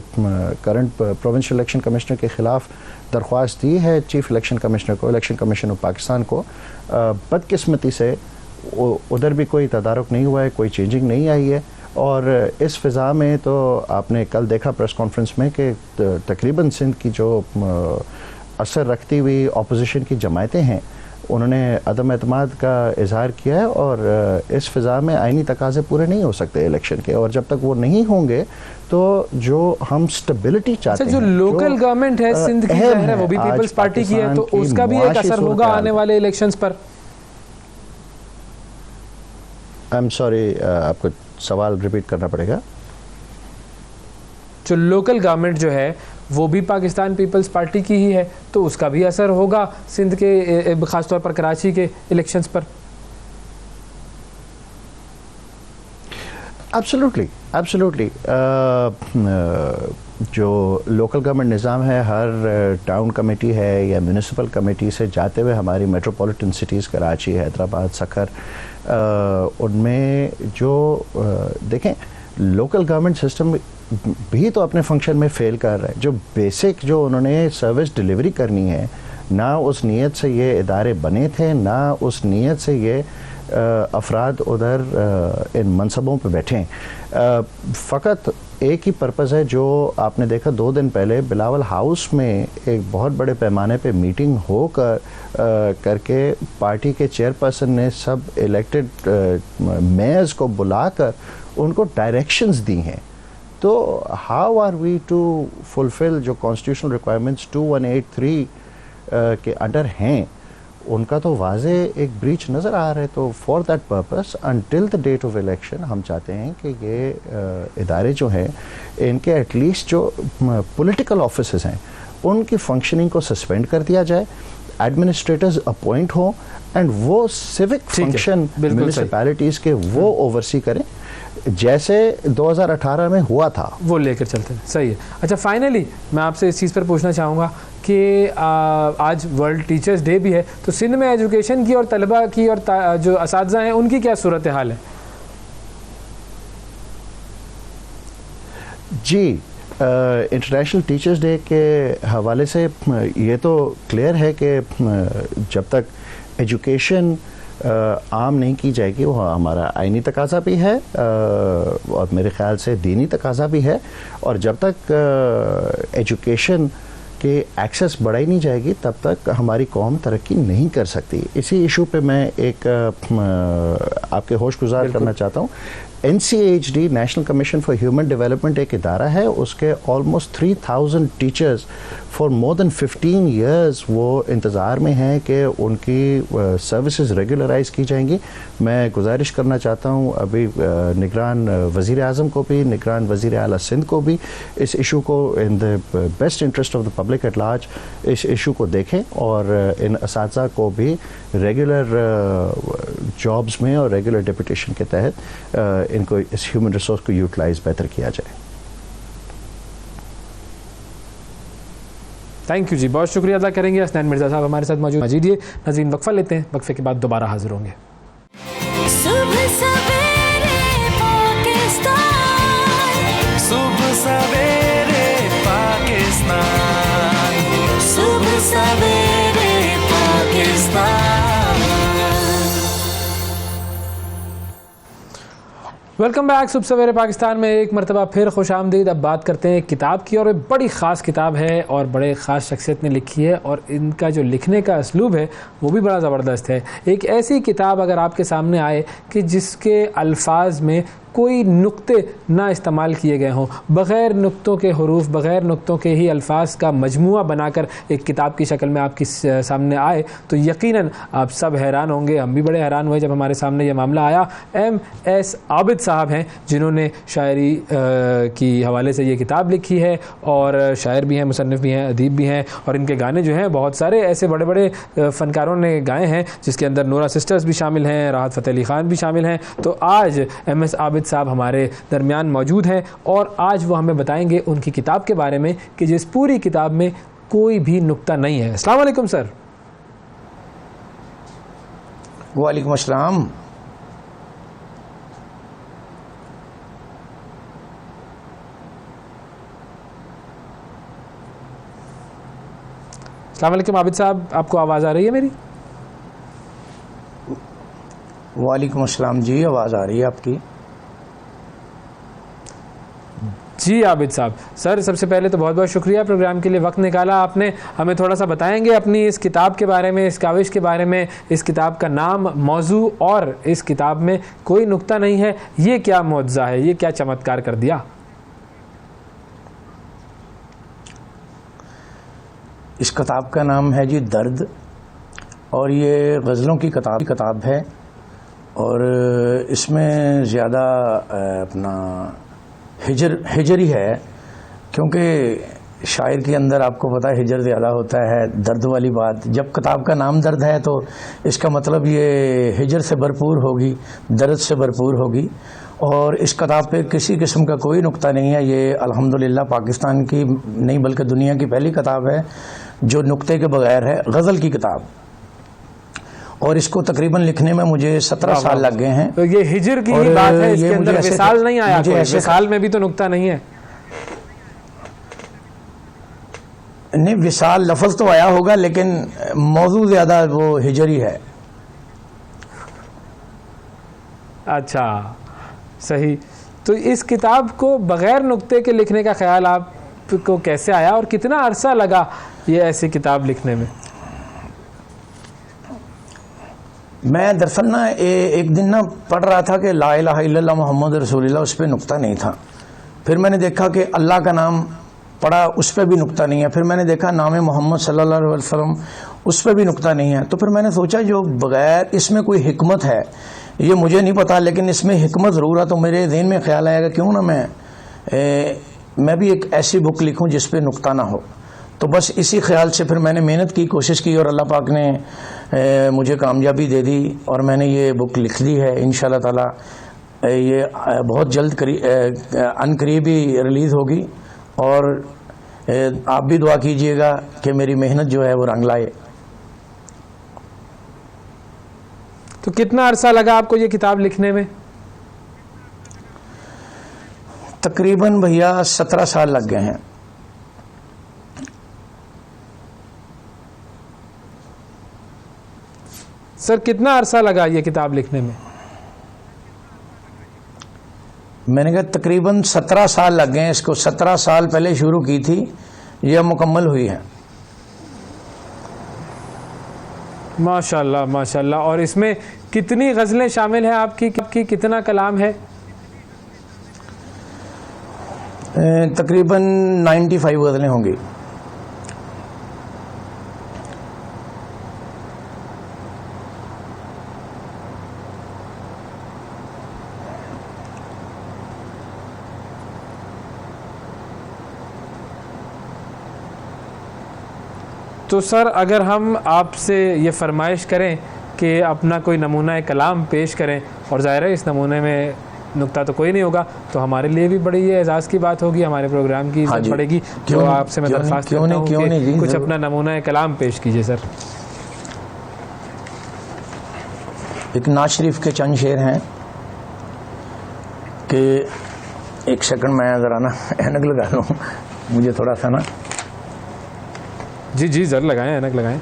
करंट प्रोविंशियल इलेक्शन कमिश्नर के ख़िलाफ़ दरख्वास्त दी है चीफ इलेक्शन कमिश्नर को, इलेक्शन कमीशन ऑफ पाकिस्तान को। बदकिस्मती से उधर भी कोई तदारुक नहीं हुआ है, कोई चेंजिंग नहीं आई है, और इस फ़िज़ा में तो आपने कल देखा प्रेस कॉन्फ्रेंस में कि तकरीबन सिंध की जो असर रखती हुई अपोजिशन की जमायतें हैं उन्होंने अदम एतमाद का इजहार किया है, और इस फ़िज़ा में आइनी तकाज़े पूरे नहीं हो सकते इलेक्शन के, और जब तक वो नहीं होंगे तो जो हम स्टेबिलिटी चाहते हैं, जो लोकल गवर्नमेंट है सिंध की है वो भी पीपल्स पार्टी की है, तो उसका भी एक असर होगा आने वाले इलेक्शंस पर। आई एम सॉरी, आपको सवाल रिपीट करना पड़ेगा। जो लोकल गवर्नमेंट जो है वो भी पाकिस्तान पीपल्स पार्टी की ही है, तो उसका भी असर होगा सिंध के खासतौर पर कराची के इलेक्शंस पर। Absolutely, absolutely. जो लोकल गवर्नमेंट निज़ाम है, हर टाउन कमेटी है या म्यूनिसिपल कमेटी से जाते हुए हमारी मेट्रोपॉलिटन सिटीज़ कराची, हैदराबाद, सखर, उनमें जो देखें लोकल गवर्नमेंट सिस्टम भी तो अपने फंक्शन में फेल कर रहा है। जो बेसिक जो उन्होंने सर्विस डिलीवरी करनी है, ना उस नीयत से ये इदारे बने थे, ना उस नीयत से ये अफराद उधर इन मनसबों पे बैठे। फ़कत एक ही पर्पज़ है, जो आपने देखा 2 दिन पहले बिलावल हाउस में एक बहुत बड़े पैमाने पे मीटिंग होकर करके पार्टी के चेयरपर्सन ने सब इलेक्टेड मेयर्स को बुलाकर उनको डायरेक्शंस दी हैं। तो how are we to fulfil जो कॉन्स्टिट्यूशनल रिक्वायरमेंट्स 2183 के अंडर हैं उनका तो वाजे एक ब्रीच नज़र आ रहा है। तो for that purpose until the date of election हम चाहते हैं कि ये इदारे जो हैं इनके एटलीस्ट जो पॉलिटिकल ऑफिसेस हैं उनकी फंक्शनिंग को सस्पेंड कर दिया जाए, एडमिनिस्ट्रेटर्स अपॉइंट हो एंड वो सिविक फंक्शन म्यूनिसिपैलिटीज़ के वो ओवरसी करें जैसे 2018 में हुआ था, वो लेकर चलते हैं। सही है। अच्छा, फाइनली मैं आपसे इस चीज़ पर पूछना चाहूँगा कि आज वर्ल्ड टीचर्स डे भी है, तो सिंध में एजुकेशन की और तलबा की और जो असातिज़ा हैं उनकी क्या सूरत हाल है? जी, इंटरनेशनल टीचर्स डे के हवाले से ये तो क्लियर है कि जब तक एजुकेशन आम नहीं की जाएगी, वो हमारा आइनी तकाजा भी है और मेरे ख्याल से दीनी तकाजा भी है, और जब तक एजुकेशन के एक्सेस बढ़ाई नहीं जाएगी तब तक हमारी कौम तरक्की नहीं कर सकती। इसी इशू पे मैं एक आपके होश गुजार करना चाहता हूँ। NCHD national commission for human development एक इदारा है, उसके almost 3000 teachers for more than 15 years वो इंतज़ार में हैं कि उनकी सर्विसेज रेगुलराइज की जाएंगी। मैं गुजारिश करना चाहता हूँ अभी निगरान वज़ीर आज़म को भी, निगरान वज़ीर आला सिंध को भी इस इशू को in the best interest of the public at large इस इशू को देखें और इन असातिज़ा को भी रेगुलर जॉब्स में और रेगुलर डेपुटेशन के तहत इनको इस ह्यूमन रिसोर्स को यूटिलाइज बेहतर किया जाए। थैंक यू जी, बहुत शुक्रिया अदा करेंगे। हसनैन मिर्ज़ा साहब हमारे साथ मौजूद। मजीद ये नाज़रीन वक्फा लेते हैं, वक्फे के बाद दोबारा हाजिर होंगे। सुबह सवेरे पाकिस्तान, सुबह सवेरे पाकिस्तान, सुबह सवेरे पाकिस्तान। Welcome back. सुबह सवेरे पाकिस्तान में एक मरतबा फिर खुश आमदीद। अब बात करते हैं एक किताब की, और एक बड़ी ख़ास किताब है और बड़े ख़ास शख्सियत ने लिखी है, और इनका जो लिखने का असलूब है वो भी बड़ा ज़बरदस्त है। एक ऐसी किताब अगर आपके सामने आए कि जिसके अल्फाज में कोई नुक्ते ना इस्तेमाल किए गए हों, बग़ैर नुक्तों के हरूफ, बग़ैर नुक्तों के ही अल्फाज का मजमुआ बनाकर एक किताब की शक्ल में आपके सामने आए, तो यकीनन आप सब हैरान होंगे। हम भी बड़े हैरान हुए जब हमारे सामने यह मामला आया। MS आबिद साहब हैं जिन्होंने शायरी की हवाले से ये किताब लिखी है, और शायर भी हैं, मुसन्निफ़ भी हैं, अदीब भी हैं, और इनके गाने जो हैं बहुत सारे ऐसे बड़े बड़े फ़नकारों ने गाए हैं, जिसके अंदर नूरा सिस्टर्स भी शामिल हैं, राहत फ़तेह अली ख़ान भी शामिल हैं। तो आज MS आबिद साहब हमारे दरमियान मौजूद हैं, और आज वो हमें बताएंगे उनकी किताब के बारे में कि जिस पूरी किताब में कोई भी नुक्ता नहीं है। अस्सलाम वालेकुम सर। वालेकुम अस्सलाम। अस्सलाम वालेकुम आबिद साहब, आपको आवाज़ आ रही है मेरी? वालेकुम अस्सलाम जी, आवाज़ आ रही है आपकी? जी आबिद साहब, सर सबसे पहले तो बहुत बहुत शुक्रिया प्रोग्राम के लिए वक्त निकाला आपने। हमें थोड़ा सा बताएंगे अपनी इस किताब के बारे में, इस काविश के बारे में, इस किताब का नाम, मौजू, और इस किताब में कोई नुक्ता नहीं है, ये क्या मुअज्जा है, ये क्या चमत्कार कर दिया? इस किताब का नाम है जी दर्द, और ये गज़लों की किताब है, और इसमें ज़्यादा अपना हिजरी है, क्योंकि शायर के अंदर आपको पता है हिजर ज़्यादा होता है, दर्द वाली बात। जब किताब का नाम दर्द है तो इसका मतलब ये हिजर से भरपूर होगी, दर्द से भरपूर होगी, और इस किताब पे किसी किस्म का कोई नुक्ता नहीं है। ये अल्हम्दुलिल्लाह पाकिस्तान की नहीं बल्कि दुनिया की पहली किताब है जो नुक्ते के बगैर है, गज़ल की किताब, और इसको तकरीबन लिखने में मुझे 17 साल लग गए हैं। तो ये हिजर की ही बात है, इसके अंदर विसाल नहीं आया, विसाल में भी तो नुक्ता नहीं है। नहीं, विसाल लफ्ज़ तो आया होगा, लेकिन मौजू ज़्यादा वो हिजरी है। अच्छा, सही। तो इस किताब को बग़ैर नुक्ते के लिखने का ख्याल आपको कैसे आया, और कितना अरसा लगा ये ऐसी किताब लिखने में? मैं दरअसल ना एक दिन ना पढ़ रहा था कि ला इलाहा इल्लल्लाह मुहम्मद रसूलुल्लाह, उस पर नुक्ता नहीं था। फिर मैंने देखा कि अल्लाह का नाम पढ़ा, उस पर भी नुक्ता नहीं है। फिर मैंने देखा नाम मोहम्मद सल्लल्लाहु अलैहि वसल्लम, उस पर भी नुक्ता नहीं है। तो फिर मैंने सोचा जो बगैर इसमें कोई हिकमत है, ये मुझे नहीं पता लेकिन इसमें हिकमत ज़रूर है। तो मेरे ज़हन में ख्याल आएगा क्यों ना मैं भी एक ऐसी बुक लिखूं जिस पे नुक्ता ना हो। तो बस इसी ख्याल से फिर मैंने मेहनत की, कोशिश की और अल्लाह पाक ने मुझे कामयाबी दे दी और मैंने ये बुक लिख दी है। इंशाअल्लाह ताला ये बहुत जल्द अनकरीब ही रिलीज़ होगी और आप भी दुआ कीजिएगा कि मेरी मेहनत जो है वो रंग लाए। तो कितना अरसा लगा आपको ये किताब लिखने में? तकरीबन भैया 17 साल लग गए हैं। सर कितना अरसा लगा ये किताब लिखने में? मैंने कहा तकरीबन 17 साल लग गए हैं इसको। 17 साल पहले शुरू की थी, यह मुकम्मल हुई है। माशाल्लाह माशाल्लाह। और इसमें कितनी गज़लें शामिल हैं आपकी कितना कलाम है? तकरीबन 95 गज़लें होंगी। तो सर अगर हम आपसे ये फरमाइश करें कि अपना कोई नमूना कलाम पेश करें, और ज़ाहिर है इस नमूने में नुक्ता तो कोई नहीं होगा, तो हमारे लिए भी बड़ी ये एजाज़ की बात होगी, हमारे प्रोग्राम की इज़्ज़त बढ़ेगी। तो आपसे मैं दरख्वास्त करता हूं कि कुछ अपना नमूना कलाम पेश कीजिए सर। एक नाज शरीफ के चंद शेर हैं कि एक सेकंड मैं ज़रा ना ऐनक लगा लूँ, मुझे थोड़ा सा ना। जी जी ज़रूर लगाएं, ऐनक लगाएं।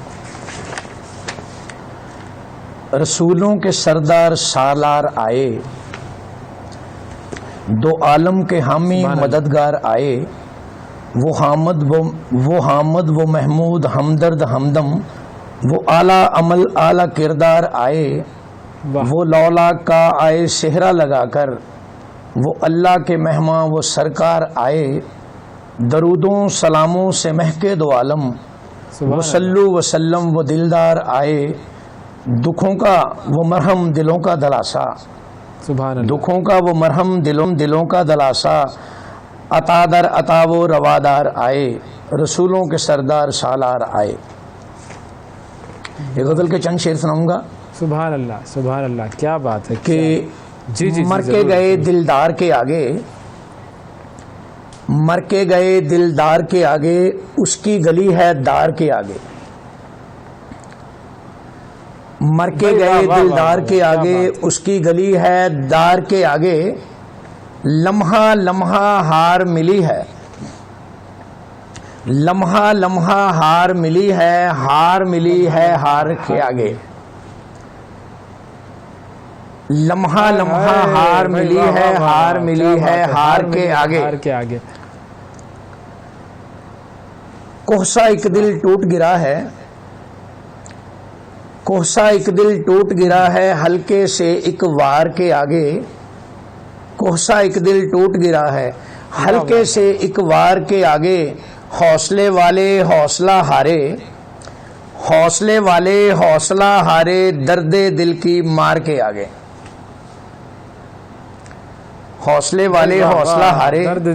रसूलों के सरदार सालार आए, दो आलम के हामी मददगार आए, वो हामद वो महमूद हमदर्द हमदम, वो आला अमल आला किरदार आए, वो लौला का आए सेहरा लगाकर, वो अल्लाह के मेहमा वो सरकार आए, दरूदों सलामों से महके दो आलम, वो सल्लु वसल्लम वो दिलदार आए, दुखों का वो मरहम दिलों का दलासा, दुखों का वो मरहम दिलों का दलासा, अतादर अता वो रवादार आए, रसूलों के सरदार सालार आए। ये गज़ल के चंद शेर सुनाऊंगा। सुभान अल्लाह, क्या बात है कि जी मर के गए दिलदार के आगे, मर के गए दिलदार के आगे, उसकी गली है दार के आगे। मर के गए दिलदार के आगे, उसकी गली है दार के आगे, लम्हा लम्हा हार मिली है, लम्हा लम्हा हार मिली है, हार मिली है हार के आगे, लम्हा लम्हा हार मिली है, हार मिली है हार के आगे। कोहसा एक दिल टूट गिरा है, कोहसा एक दिल टूट गिरा है, हल्के से एक वार के आगे, कोहसा एक दिल टूट गिरा है, हल्के से एक वार के आगे, हौसले वाले हौसला हारे, हौसले वाले हौसला हारे, दर्दे दिल की मार के आगे, हौसले वाले हौसला हारे, दर्द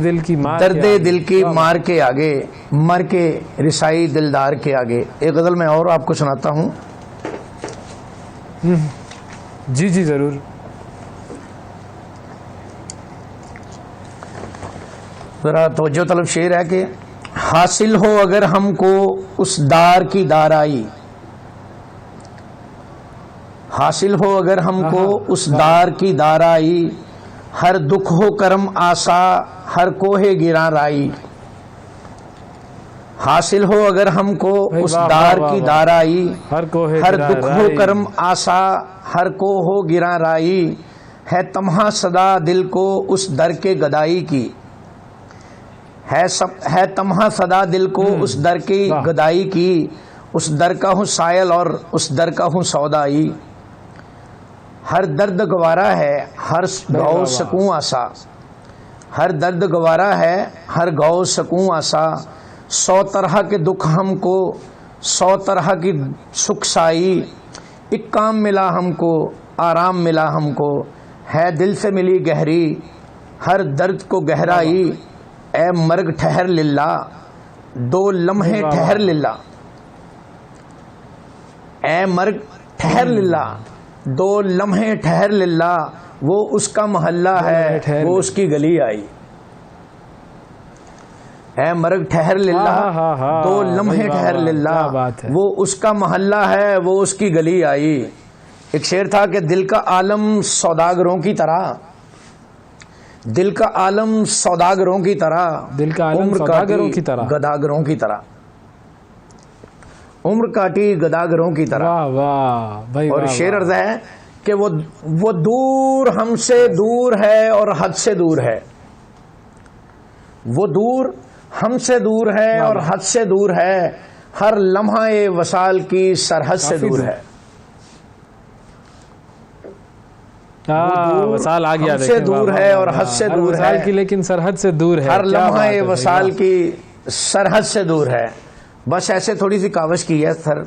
दिल की मार के आगे, मर के रिसाई दिलदार के आगे। एक गज़ल मैं और आपको सुनाता हूँ। जी जी ज़रूर। ज़रा तवज्जो तलब शेर है कि हासिल हो अगर हमको उस दार की दाराई, हासिल हो अगर हमको उस दार की दाराई, हर दुख हो करम आसा हर कोहे गिरा राई, हासिल हो अगर हमको उस दार की दाराई, हर दुख हो करम आसा हर को हो गिरा राई, है तमहा सदा दिल को उस दर के गदाई की, है तमहा सदा दिल को उस दर की गदाई की, उस दर का हूँ सायल और उस दर का हूँ सौदाई, हर दर्द गवारा है हर गौ सकूं आसा, हर दर्द गवारा है, हर गौ सकूं आसा, 100 तरह के दुख हमको, 100 तरह की सुख साई, एक काम मिला हमको, आराम मिला हमको, है दिल से मिली गहरी, हर दर्द को गहराई, ए मर्ग ठहर लिल्ला, 2 लम्हे ठहर लिल्ला, ए मर्ग ठहर लिल्ला, 2 लम्हे ठहर लिल्ला, वो उसका मोहल्ला है, वो उसकी गली आई। है मर्ग ठहर लिल्ला, 2 लम्हे ठहर लिल्ला, वो उसका मोहल्ला है, वो उसकी गली आई। एक शेर था कि दिल का आलम सौदागरों की तरह, दिल का आलम सौदागरों की तरह, दिल का आलम उम्र सौदागरों की तरह, गदागरों की तरह, उम्र काटी गदागरों की तरह। वाह वाह भाई। और शेर अर्ज है कि वो दूर हमसे दूर है और हद से दूर है, वो दूर हमसे दूर है और हद से दूर है, हर लम्हा ए वसाल की सरहद से दूर है। वसाल आ गया, हमसे दूर है और हद से दूर है, की लेकिन सरहद से दूर है, हर लम्हा ए वसाल की सरहद से दूर है। बस ऐसे थोड़ी सी कावश की है सर,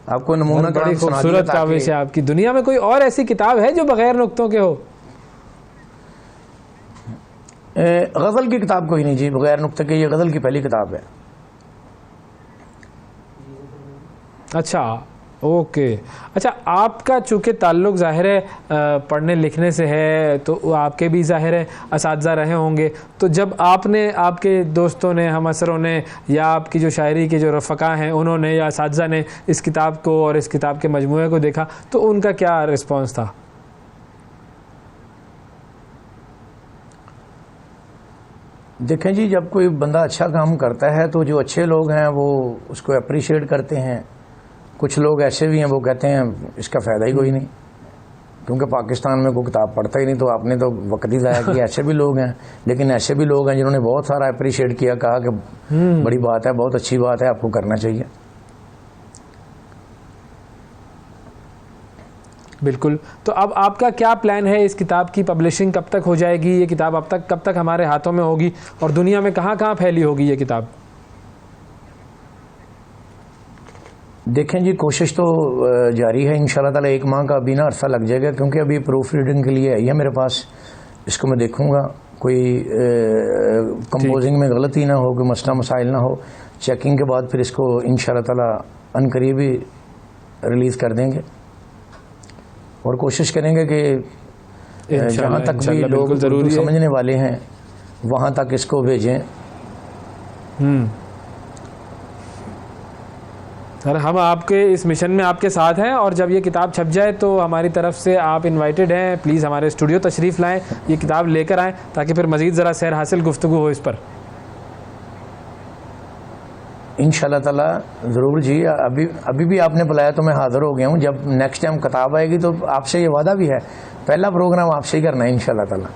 आपको नमूना बड़ी खूबसूरत काविश है आपकी। दुनिया में कोई और ऐसी किताब है जो बगैर नुक्तों के हो? गज़ल की किताब कोई नहीं जी, बगैर नुक्ते के ये गज़ल की पहली किताब है। अच्छा ओके। अच्छा, आपका चूँकि ताल्लुक़ ज़ाहिर है पढ़ने लिखने से है, तो आपके भी ज़ाहिर है असातिज़ा रहे होंगे, तो जब आपने, आपके दोस्तों ने, हम असरों ने, या आपकी जो शायरी के जो रफ़क़ा हैं उन्होंने या असातिज़ा ने इस किताब को और इस किताब के मजमूए को देखा, तो उनका क्या रिस्पॉन्स था? देखें जी, जब कोई बंदा अच्छा काम करता है तो जो अच्छे लोग हैं वो उसको अप्रिशिएट करते हैं। कुछ लोग ऐसे भी हैं वो कहते हैं इसका फ़ायदा ही कोई नहीं, क्योंकि पाकिस्तान में कोई किताब पढ़ता ही नहीं, तो आपने तो वक्त ही ज़ाया किया। ऐसे भी लोग हैं, लेकिन ऐसे भी लोग हैं जिन्होंने बहुत सारा अप्रिशिएट किया, कहा कि बड़ी बात है, बहुत अच्छी बात है, आपको करना चाहिए। बिल्कुल। तो अब आपका क्या प्लान है? इस किताब की पब्लिशिंग कब तक हो जाएगी? ये किताब अब तक कब तक हमारे हाथों में होगी और दुनिया में कहाँ कहाँ फैली होगी ये किताब? देखें जी, कोशिश तो जारी है। इंशाल्लाह ताला 1 माह का अभी ना अरसा लग जाएगा, क्योंकि अभी प्रूफ रीडिंग के लिए आई है मेरे पास। इसको मैं देखूंगा, कोई कंपोजिंग में गलती ना हो, कोई मसला मसाइल ना हो। चेकिंग के बाद फिर इसको इंशाल्लाह ताला अनकरीब ही रिलीज़ कर देंगे, और कोशिश करेंगे कि जहाँ तक भी लोग समझने वाले हैं वहाँ तक इसको भेजें। सर, हम आपके इस मिशन में आपके साथ हैं, और जब ये किताब छप जाए तो हमारी तरफ से आप इनवाइटेड हैं। प्लीज़ हमारे स्टूडियो तशरीफ़ लाएं, ये किताब लेकर आएँ, ताकि फिर मज़ीद ज़रा सैर हासिल गुफ्तगू हो इस पर। इंशाल्लाह ताला ज़रूर जी। अभी भी आपने बुलाया तो मैं हाज़िर हो गया हूँ। जब नेक्स्ट टाइम किताब आएगी तो आपसे ये वादा भी है, पहला प्रोग्राम आपसे ही करना है इंशाल्लाह ताला।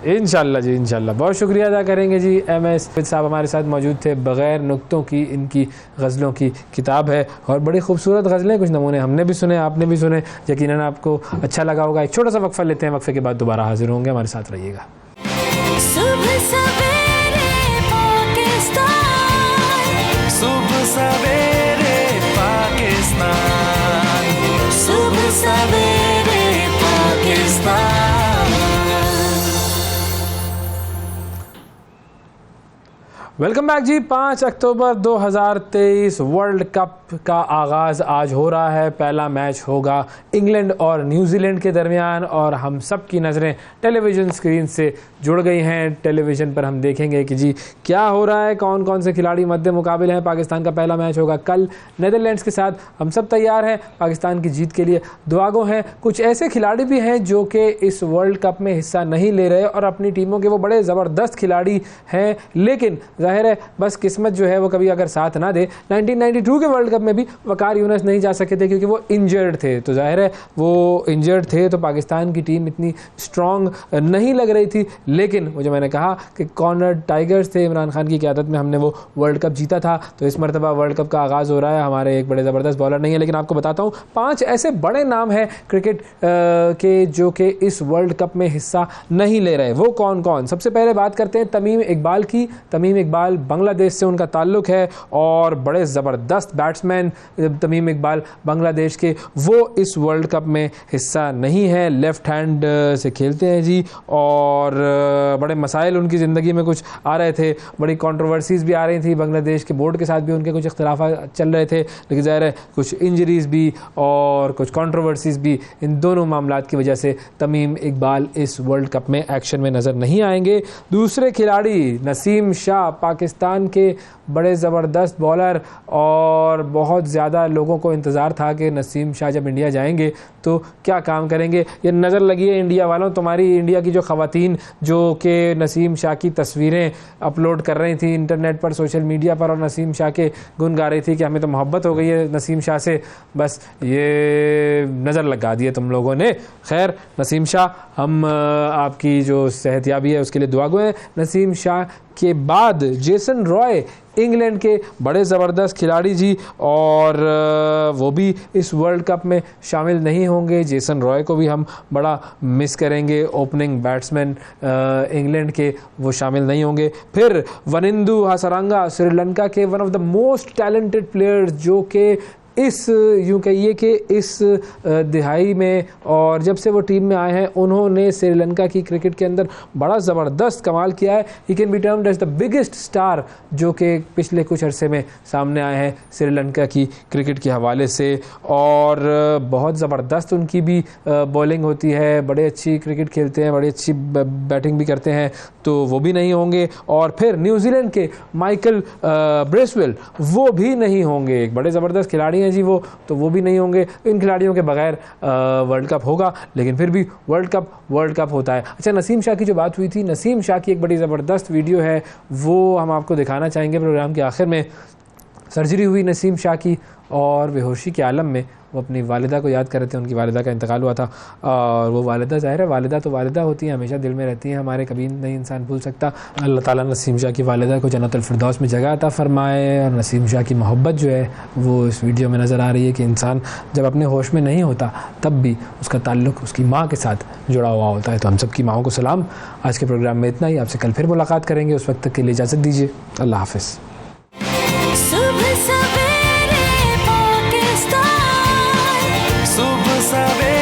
इंशाल्लाह जी, इंशाल्लाह। बहुत शुक्रिया अदा करेंगे जी। MS साहब हमारे साथ मौजूद थे। बग़ैर नुक्तों की इनकी गज़लों की किताब है, और बड़ी खूबसूरत गज़लें, कुछ नमूने हमने भी सुने, आपने भी सुने, यकीनन आपको अच्छा लगा होगा। एक छोटा सा वक्फा लेते हैं, वक्फे के बाद दोबारा हाजिर होंगे, हमारे साथ रहिएगा। सुबह सवेरे पाकिस्तान, सुबह सवेरे पाकिस्तान। वेलकम बैक जी। 5 अक्टूबर 2023 वर्ल्ड कप का आगाज़ आज हो रहा है। पहला मैच होगा इंग्लैंड और न्यूजीलैंड के दरमियान, और हम सब की नज़रें टेलीविज़न स्क्रीन से जुड़ गई हैं। टेलीविज़न पर हम देखेंगे कि जी क्या हो रहा है, कौन कौन से खिलाड़ी मद्दे मुकाबिल हैं। पाकिस्तान का पहला मैच होगा कल नीदरलैंड्स के साथ। हम सब तैयार हैं पाकिस्तान की जीत के लिए, दुआगो हैं। कुछ ऐसे खिलाड़ी भी हैं जो कि इस वर्ल्ड कप में हिस्सा नहीं ले रहे, और अपनी टीमों के वो बड़े ज़बरदस्त खिलाड़ी हैं, लेकिन ज़ाहिर है बस किस्मत जो है वो कभी अगर साथ ना दे। 1992 के वर्ल्ड कप कप में भी वकार यूनुस नहीं जा सके थे क्योंकि वो इंजर्ड थे। तो जाहिर है वो इंजर्ड थे तो पाकिस्तान की टीम इतनी स्ट्रॉन्ग नहीं लग रही थी, लेकिन वो जो मैंने कहा कि कॉर्नर टाइगर्स थे, इमरान खान की क़यादत में हमने वो वर्ल्ड कप जीता था। तो इस मरतबा वर्ल्ड कप का आगाज़ हो रहा है। हमारे एक बड़े ज़बरदस्त बॉलर नहीं है, लेकिन आपको बताता हूँ 5 ऐसे बड़े नाम हैं क्रिकेट के जो कि इस वर्ल्ड कप में हिस्सा नहीं ले रहे। वो कौन कौन? सबसे पहले बात करते हैं तमीम इकबाल की। तमीम इकबाल बांग्लादेश से उनका ताल्लुक़ है और बड़े ज़बरदस्त बैट्समैन तमीम इकबाल बांग्लादेश के, वो इस वर्ल्ड कप में हिस्सा नहीं है। लेफ़्ट हैंड से खेलते हैं जी और बड़े मसाइल उनकी ज़िंदगी में कुछ आ रहे थे, बड़ी कंट्रोवर्सीज़ भी आ रही थी, बांग्लादेश के बोर्ड के साथ भी उनके कुछ इख्तिलाफ़ चल रहे थे, लेकिन ज़ाहिर है कुछ इंजरीज़ भी और कुछ कंट्रोवर्सीज़ भी, इन दोनों मामलात की वजह से तमीम इकबाल इस वर्ल्ड कप में एक्शन में नज़र नहीं आएंगे। दूसरे खिलाड़ी नसीम शाह, पाकिस्तान के बड़े ज़बरदस्त बॉलर, और बहुत ज़्यादा लोगों को इंतज़ार था कि नसीम शाह जब इंडिया जाएंगे तो क्या काम करेंगे। ये नज़र लगी है इंडिया वालों, तुम्हारी इंडिया की जो ख़वातीन जो कि नसीम शाह की तस्वीरें अपलोड कर रही थी इंटरनेट पर, सोशल मीडिया पर, और नसीम शाह के गुन गा रही थी कि हमें तो मोहब्बत हो गई है नसीम शाह से, बस ये नज़र लगा दिए तुम लोगों ने। खैर नसीम शाह, हम आपकी जो सेहतयाबी है उसके लिए दुआ गो हैं। नसीम शाह के बाद जेसन रॉय, इंग्लैंड के बड़े ज़बरदस्त खिलाड़ी जी, और वो भी इस वर्ल्ड कप में शामिल नहीं होंगे। जेसन रॉय को भी हम बड़ा मिस करेंगे, ओपनिंग बैट्समैन इंग्लैंड के, वो शामिल नहीं होंगे। फिर वनिंदु हसरंगा, श्रीलंका के one of the most talented players, जो कि इस यूँ कहिए कि इस दिहाई में और जब से वो टीम में आए हैं उन्होंने श्रीलंका की क्रिकेट के अंदर बड़ा ज़बरदस्त कमाल किया है। He can be termed as the biggest star जो कि पिछले कुछ अरसे में सामने आए हैं श्रीलंका की क्रिकेट के हवाले से, और बहुत ज़बरदस्त उनकी भी बॉलिंग होती है, बड़े अच्छी क्रिकेट खेलते हैं, बड़ी अच्छी बैटिंग भी करते हैं, तो वो भी नहीं होंगे। और फिर न्यूजीलैंड के माइकल ब्रेसवेल, वो भी नहीं होंगे, एक बड़े ज़बरदस्त खिलाड़ी जी वो, तो वो भी नहीं होंगे। इन खिलाड़ियों के बगैर वर्ल्ड कप होगा, लेकिन फिर भी वर्ल्ड कप होता है। अच्छा, नसीम शाह की जो बात हुई थी, नसीम शाह की एक बड़ी ज़बरदस्त वीडियो है, वो हम आपको दिखाना चाहेंगे प्रोग्राम के आखिर में। सर्जरी हुई नसीम शाह की और बेहोशी के आलम में वो अपनी वालिदा को याद कर रहे थे, उनकी वालिदा का इंतकाल हुआ था, और वो वालिदा, ज़ाहिर है वालिदा तो वालिदा होती हैं, हमेशा दिल में रहती हैं हमारे, कभी नहीं इंसान भूल सकता। अल्लाह ताला नसीम शाह की वालिदा को जन्नतुल फिरदौस में जगह अता फरमाए। और नसीम शाह की मोहब्बत जो है वो इस वीडियो में नज़र आ रही है कि इंसान जब अपने होश में नहीं होता तब भी उसका ताल्लुक़ उसकी माँ के साथ जुड़ा हुआ होता है। तो हम सब की माँओं को सलाम। आज के प्रोग्राम में इतना ही, आपसे कल फिर मुलाकात करेंगे, उस वक्त तक के लिए इजाज़त दीजिए। अल्लाह हाफ़िज़। सुबह सवेरे